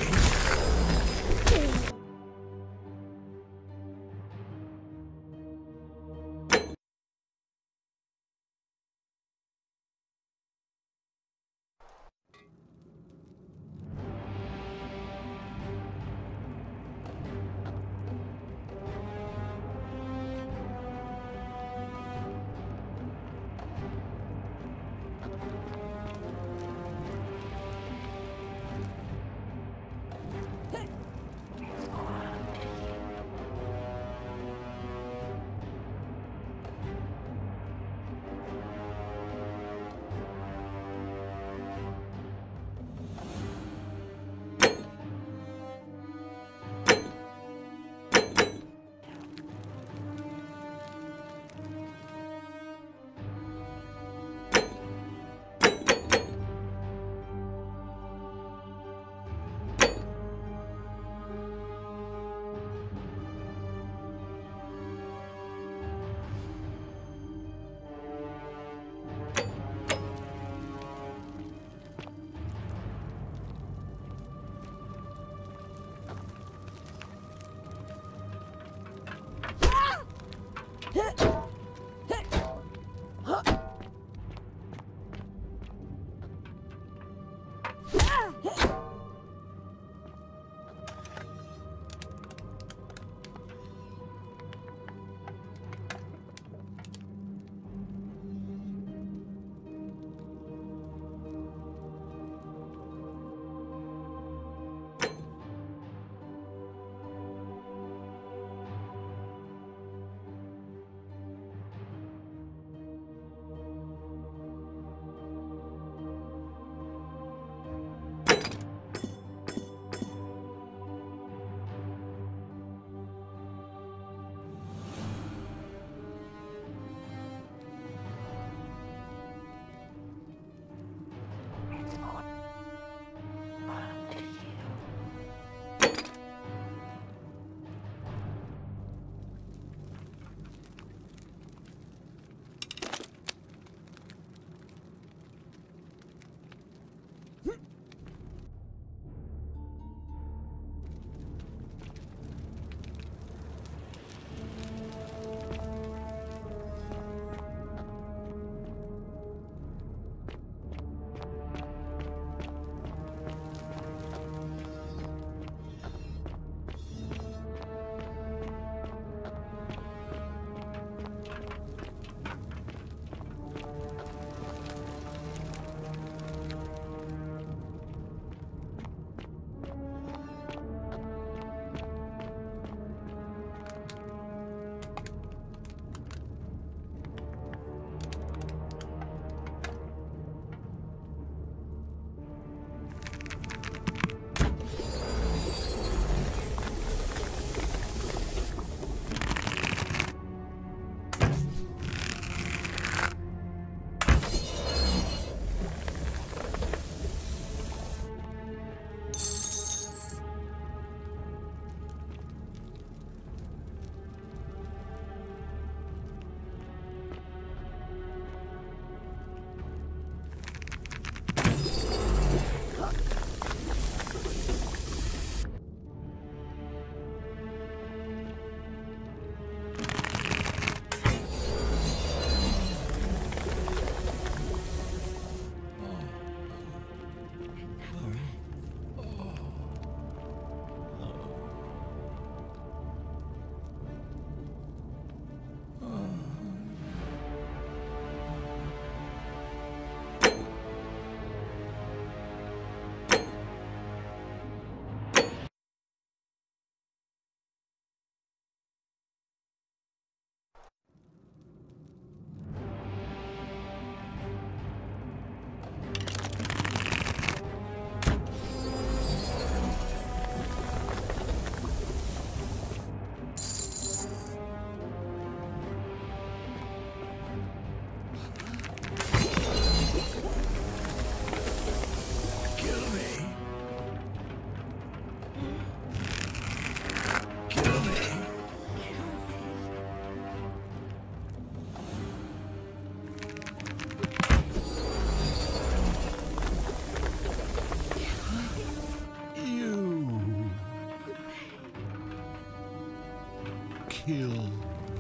kill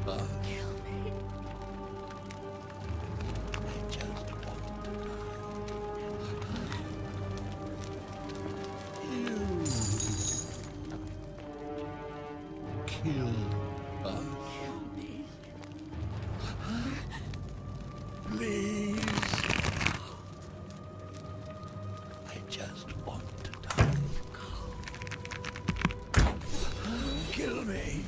us. I just want to die. You kill us. Please. I just want to die. Kill me.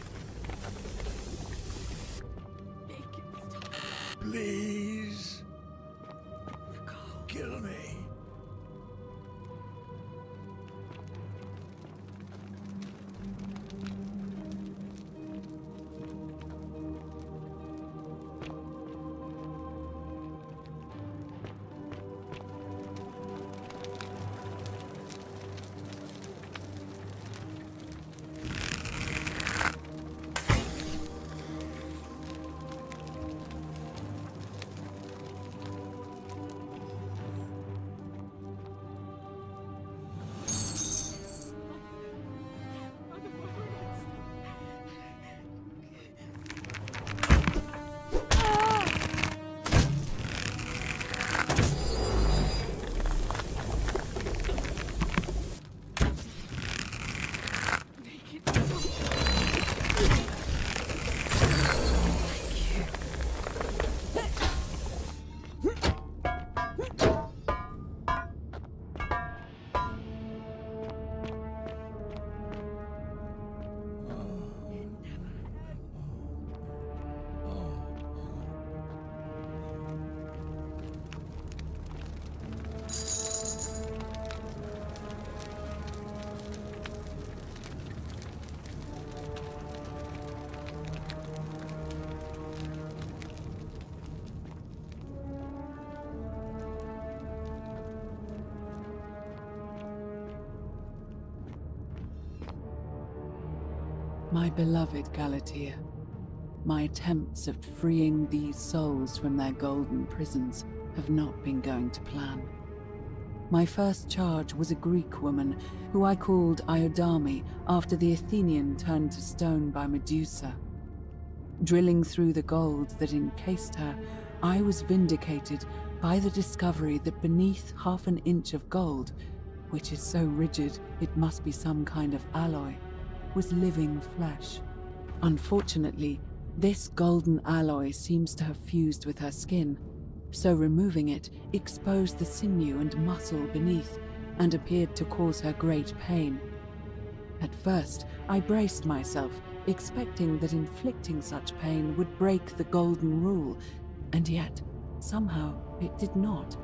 Please. Kill me.
My beloved Galatea, my attempts at freeing these souls from their golden prisons have not been going to plan. My first charge was a Greek woman who I called Iodame after the Athenian turned to stone by Medusa. Drilling through the gold that encased her, I was vindicated by the discovery that beneath half an inch of gold, which is so rigid it must be some kind of alloy, was living flesh. Unfortunately, this golden alloy seems to have fused with her skin, so removing it exposed the sinew and muscle beneath and appeared to cause her great pain. At first, I braced myself, expecting that inflicting such pain would break the golden rule, and yet, somehow, it did not.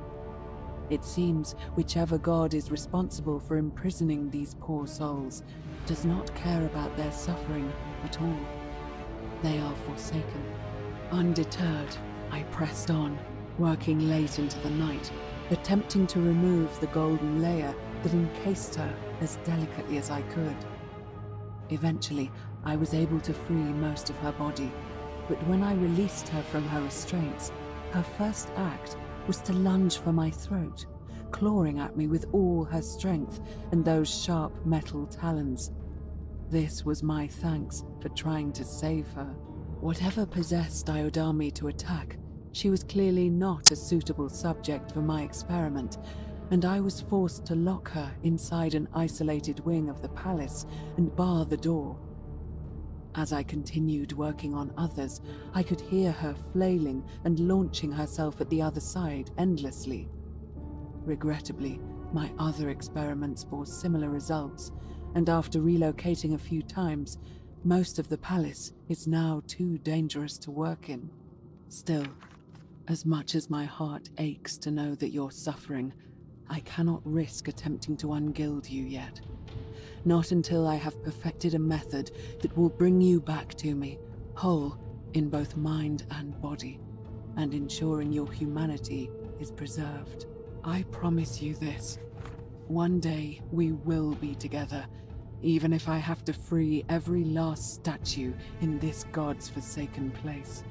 It seems whichever god is responsible for imprisoning these poor souls does not care about their suffering at all. They are forsaken. Undeterred, I pressed on, working late into the night, attempting to remove the golden layer that encased her as delicately as I could. Eventually, I was able to free most of her body, but when I released her from her restraints, her first act was to lunge for my throat, clawing at me with all her strength and those sharp metal talons. This was my thanks for trying to save her. Whatever possessed Iodame to attack, she was clearly not a suitable subject for my experiment, and I was forced to lock her inside an isolated wing of the palace and bar the door. As I continued working on others, I could hear her flailing and launching herself at the other side endlessly. Regrettably, my other experiments bore similar results, and after relocating a few times, most of the palace is now too dangerous to work in. Still, as much as my heart aches to know that you're suffering, I cannot risk attempting to ungild you yet. Not until I have perfected a method that will bring you back to me, whole in both mind and body, and ensuring your humanity is preserved. I promise you this. One day we will be together, even if I have to free every last statue in this god's forsaken place.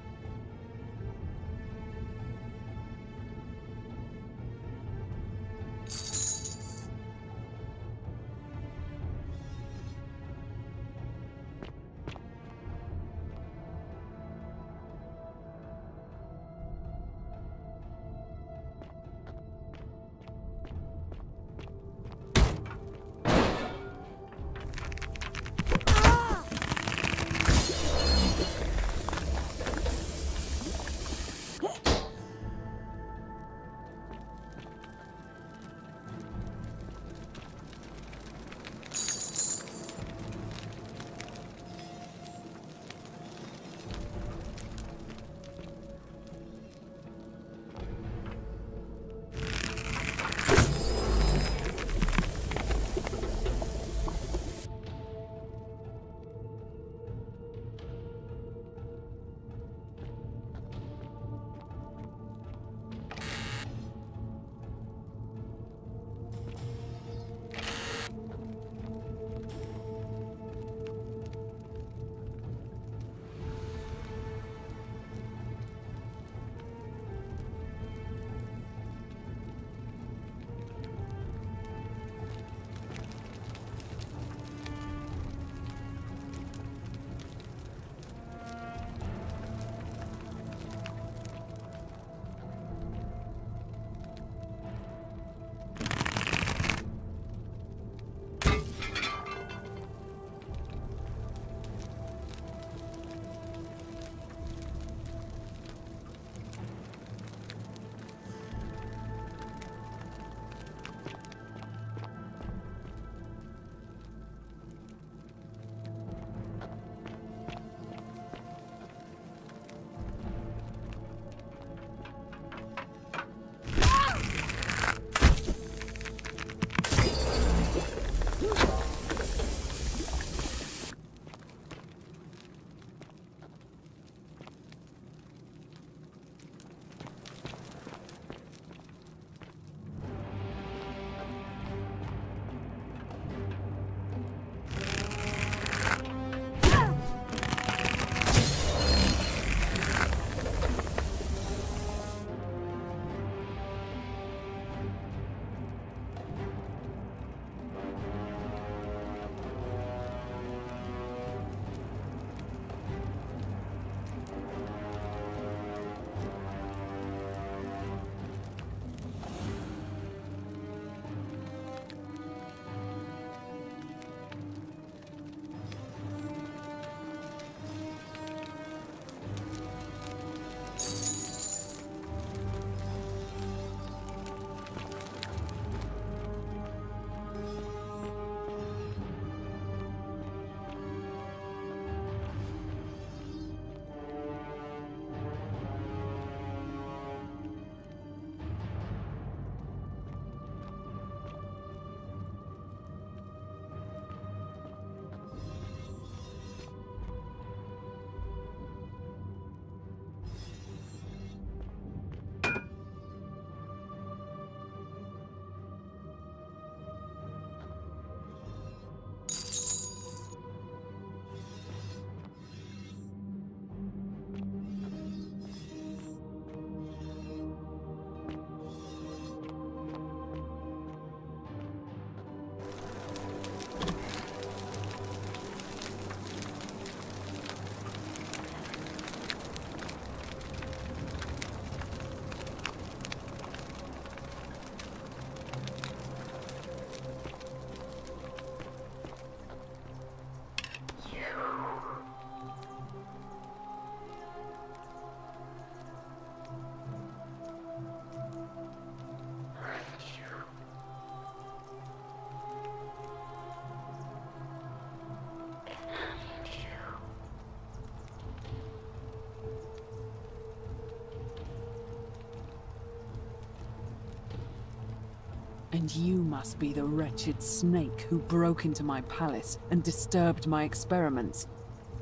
And you must be the wretched snake who broke into my palace and disturbed my experiments.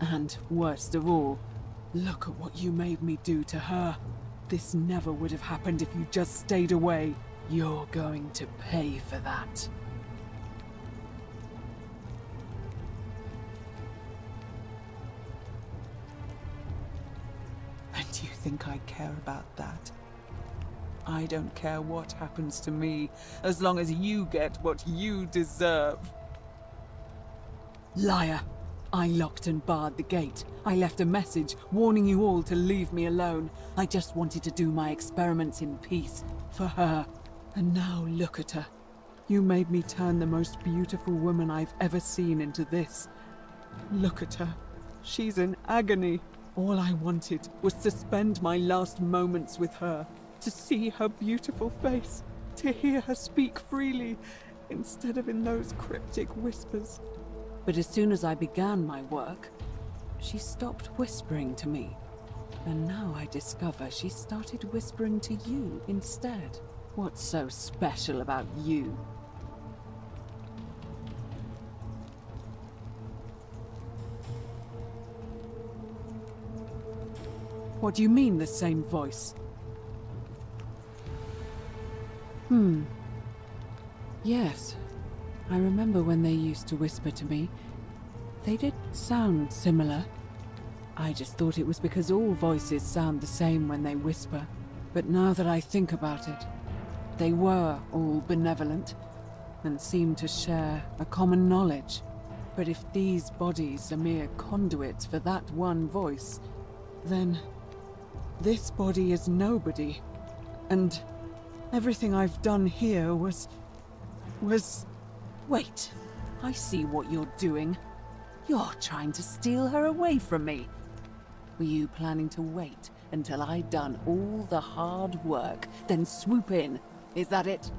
And worst of all, look at what you made me do to her. This never would have happened if you just stayed away. You're going to pay for that. And you think I care about that? I don't care what happens to me, as long as you get what you deserve. Liar! I locked and barred the gate. I left a message warning you all to leave me alone. I just wanted to do my experiments in peace, for her. And now look at her. You made me turn the most beautiful woman I've ever seen into this. Look at her. She's in agony. All I wanted was to spend my last moments with her, to see her beautiful face, to hear her speak freely, instead of in those cryptic whispers. But as soon as I began my work, she stopped whispering to me. And now I discover she started whispering to you instead. What's so special about you? What do you mean, the same voice? Yes. I remember when they used to whisper to me. They did sound similar. I just thought it was because all voices sound the same when they whisper. But now that I think about it, they were all benevolent and seemed to share a common knowledge. But if these bodies are mere conduits for that one voice, then this body is nobody. And everything I've done here was... Wait, I see what you're doing. You're trying to steal her away from me. Were you planning to wait until I'd done all the hard work, then swoop in? Is that it?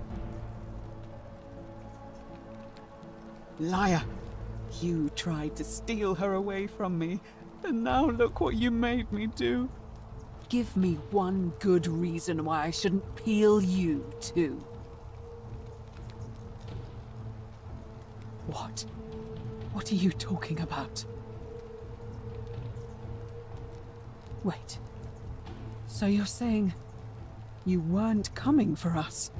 Liar! You tried to steal her away from me, and now look what you made me do. Give me one good reason why I shouldn't peel you too. What? What are you talking about? Wait. So you're saying you weren't coming for us?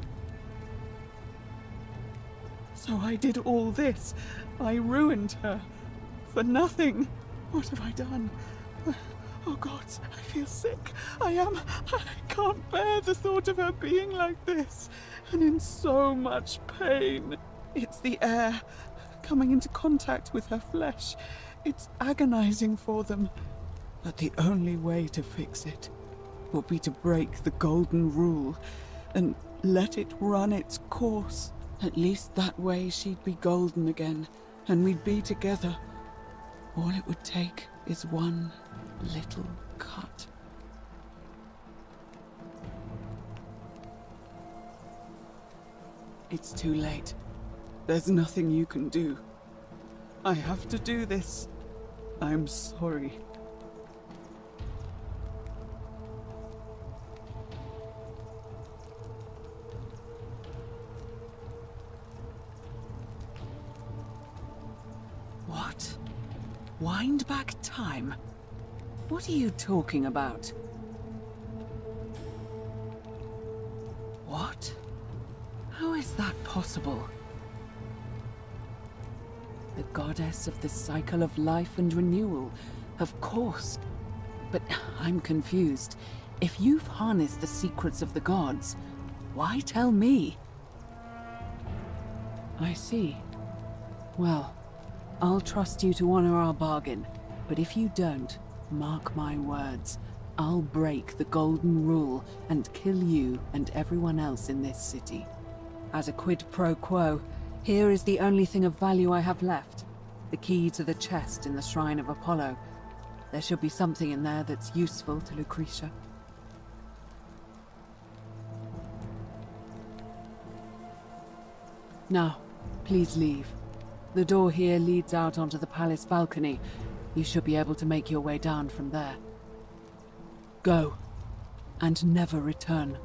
So I did all this. I ruined her. For nothing. What have I done? Oh God, I feel sick. I can't bear the thought of her being like this. And in so much pain. It's the air. Coming into contact with her flesh. It's agonizing for them. But the only way to fix it will be to break the golden rule and let it run its course. At least that way she'd be golden again, and we'd be together. All it would take is one little cut. It's too late. There's nothing you can do. I have to do this. I'm sorry. What? Wind back time? What are you talking about? What? How is that possible? The goddess of the cycle of life and renewal, of course. But I'm confused. If you've harnessed the secrets of the gods, why tell me? I see. Well, I'll trust you to honor our bargain. But if you don't, mark my words, I'll break the golden rule and kill you and everyone else in this city. As a quid pro quo, here is the only thing of value I have left. The key to the chest in the Shrine of Apollo. There should be something in there that's useful to Lucretia. Now, please leave. The door here leads out onto the palace balcony. You should be able to make your way down from there. Go, and never return.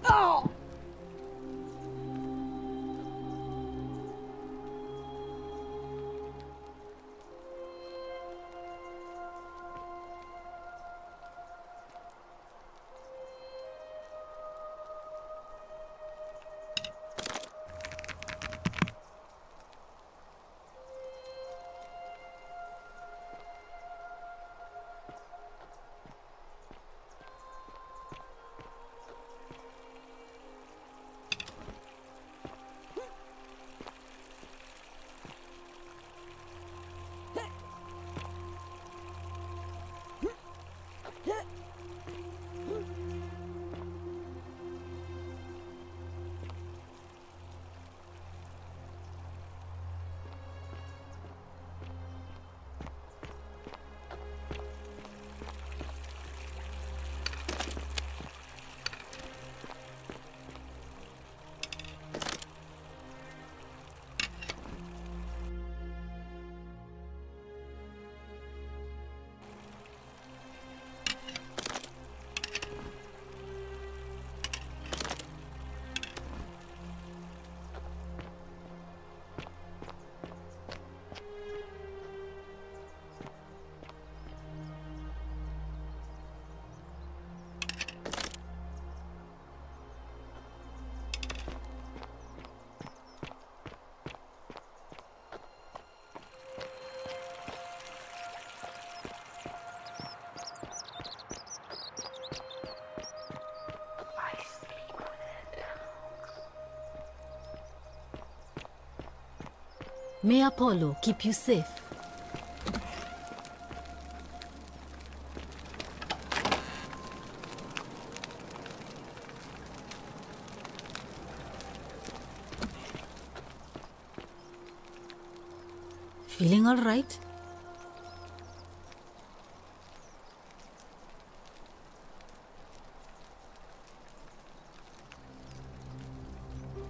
Oh!
May Apollo keep you safe. Feeling all right?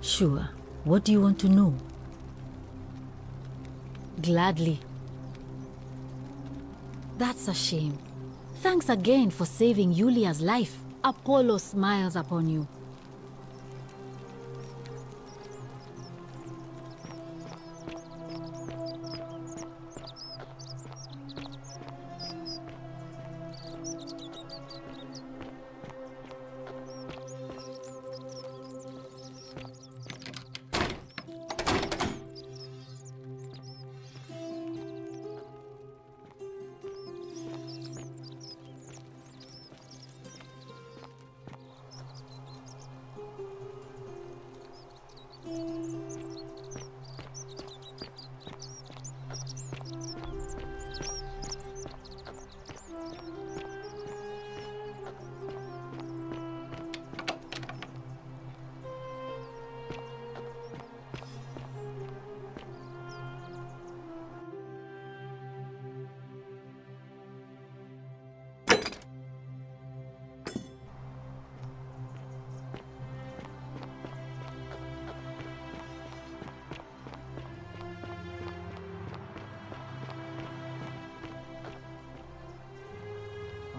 Sure. What do you want to know? Gladly. That's a shame. Thanks again for saving Yulia's life. Apollo smiles upon you.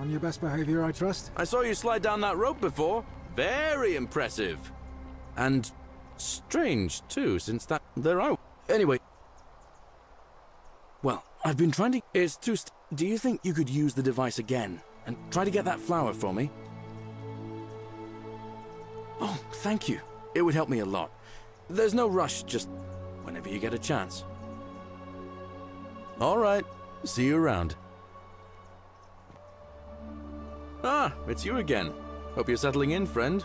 On your best behavior, I trust?
I saw you slide down that rope before. Very impressive. And strange, too, since they're out. Anyway. Well, I've been trying to... It's too... Do you think you could use the device again and try to get that flower for me? Oh, thank you. It would help me a lot. There's no rush, just whenever you get a chance. All right. See you around. Ah, it's you again. Hope you're settling in, friend.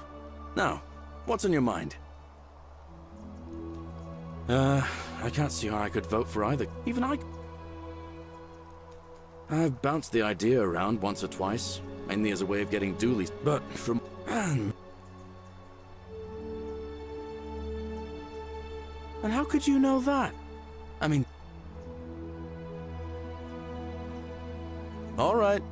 Now, what's on your mind? I can't see how I could vote for either. Even I... I've bounced the idea around once or twice, mainly as a way of getting duly... But from... And how could you know that? I mean... All right.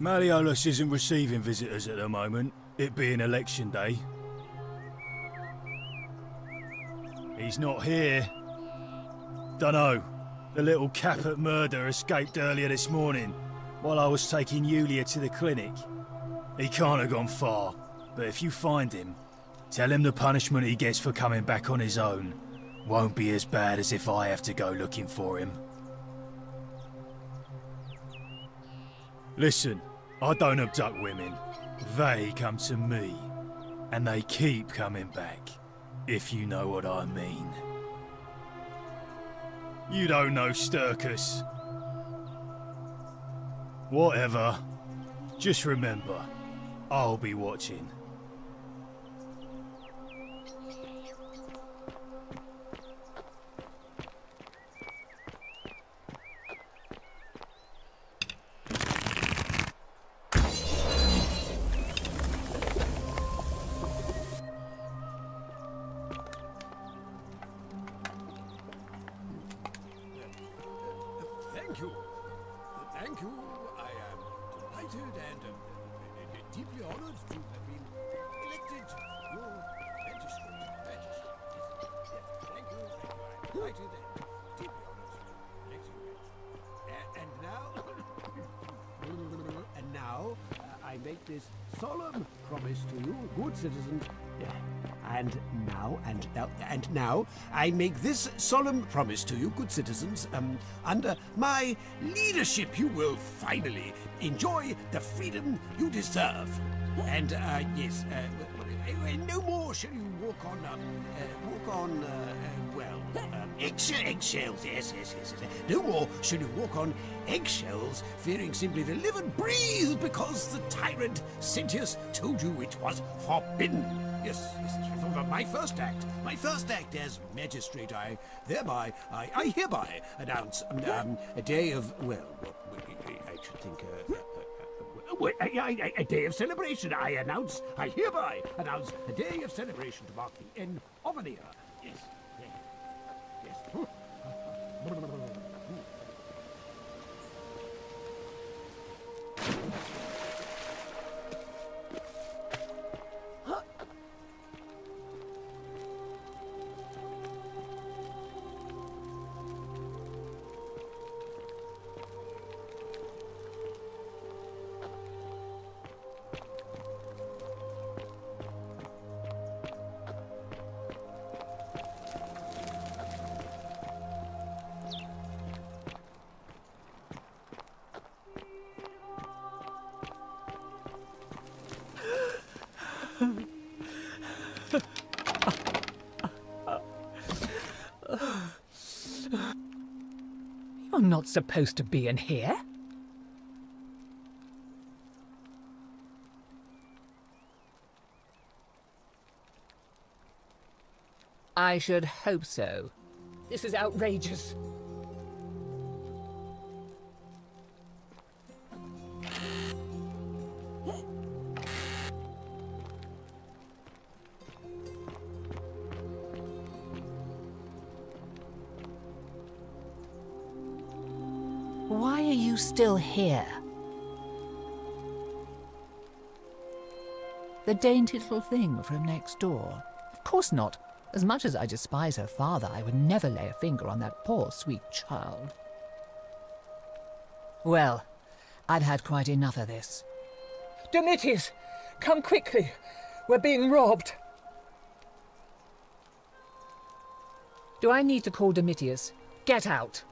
Malleolus isn't receiving visitors at the moment, it being election day. He's not here. Dunno. The little Capet murder escaped earlier this morning, while I was taking Yulia to the clinic. He can't have gone far, but if you find him, tell him the punishment he gets for coming back on his own won't be as bad as if I have to go looking for him. Listen, I don't abduct women. They come to me, and they keep coming back, if you know what I mean. You don't know Sturkus. Whatever. Just remember, I'll be watching.
Thank you. Thank you. I am delighted and deeply honored to have been elected your magistrate. Yes, thank you. I'm delighted and deeply honored to elect you. And now, I make this solemn promise to you, good citizens. And now, I make this solemn promise to you, good citizens. Under my leadership, you will finally enjoy the freedom you deserve. And yes, no more shall you walk on eggshells. Yes. No more shall you walk on eggshells, fearing simply to live and breathe because the tyrant Sentius told you it was forbidden. Yes, for my first act as magistrate, I hereby announce a day of, well, I should think, a day of celebration. I hereby announce a day of celebration to mark the end of an era. Yes.
You're not supposed to be in here. I should hope so. This is outrageous.
Why are you still here? The dainty little thing from next door? Of course not. As much as I despise her father, I would never lay a finger on that poor, sweet child.
Well, I've had quite enough of this. Domitius, come quickly. We're being robbed. Do I need to call Domitius? Get out.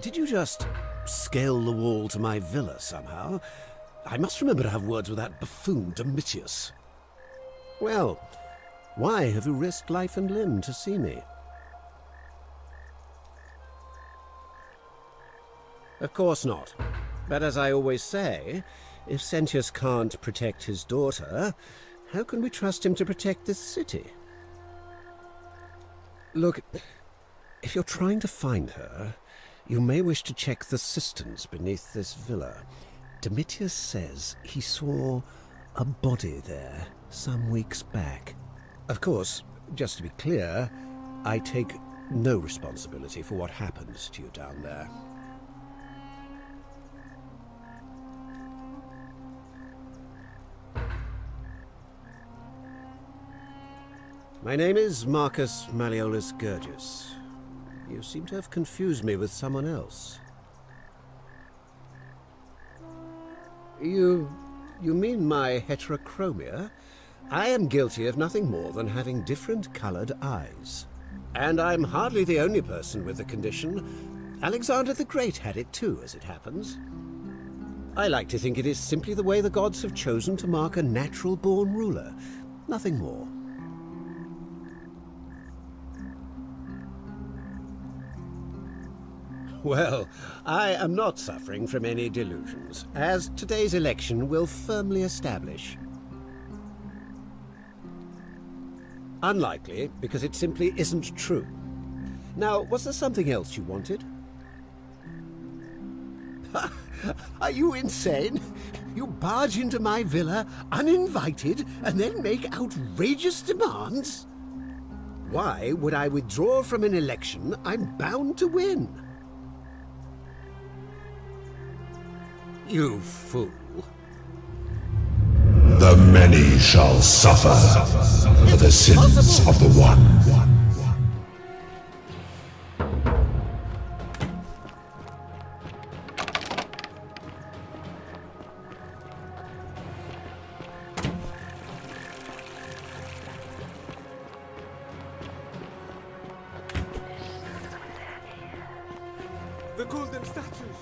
Did you just scale the wall to my villa somehow? I must remember to have words with that buffoon Domitius. Well, why have you risked life and limb to see me? Of course not. But as I always say, if Sentius can't protect his daughter, how can we trust him to protect this city? Look, if you're trying to find her, you may wish to check the cisterns beneath this villa. Domitius says he saw a body there some weeks back. Of course, just to be clear, I take no responsibility for what happens to you down there. My name is Marcus Malleolus Georgius. You seem to have confused me with someone else. You mean my heterochromia? I am guilty of nothing more than having different colored eyes. And I'm hardly the only person with the condition. Alexander the Great had it too, as it happens. I like to think it is simply the way the gods have chosen to mark a natural-born ruler. Nothing more. Well, I am not suffering from any delusions, as today's election will firmly establish. Unlikely, because it simply isn't true. Now, was there something else you wanted? Are you insane? You barge into my villa, uninvited, and then make outrageous demands? Why would I withdraw from an election I'm bound to win? You fool.
The many shall suffer for the sins of the one.
The golden statues!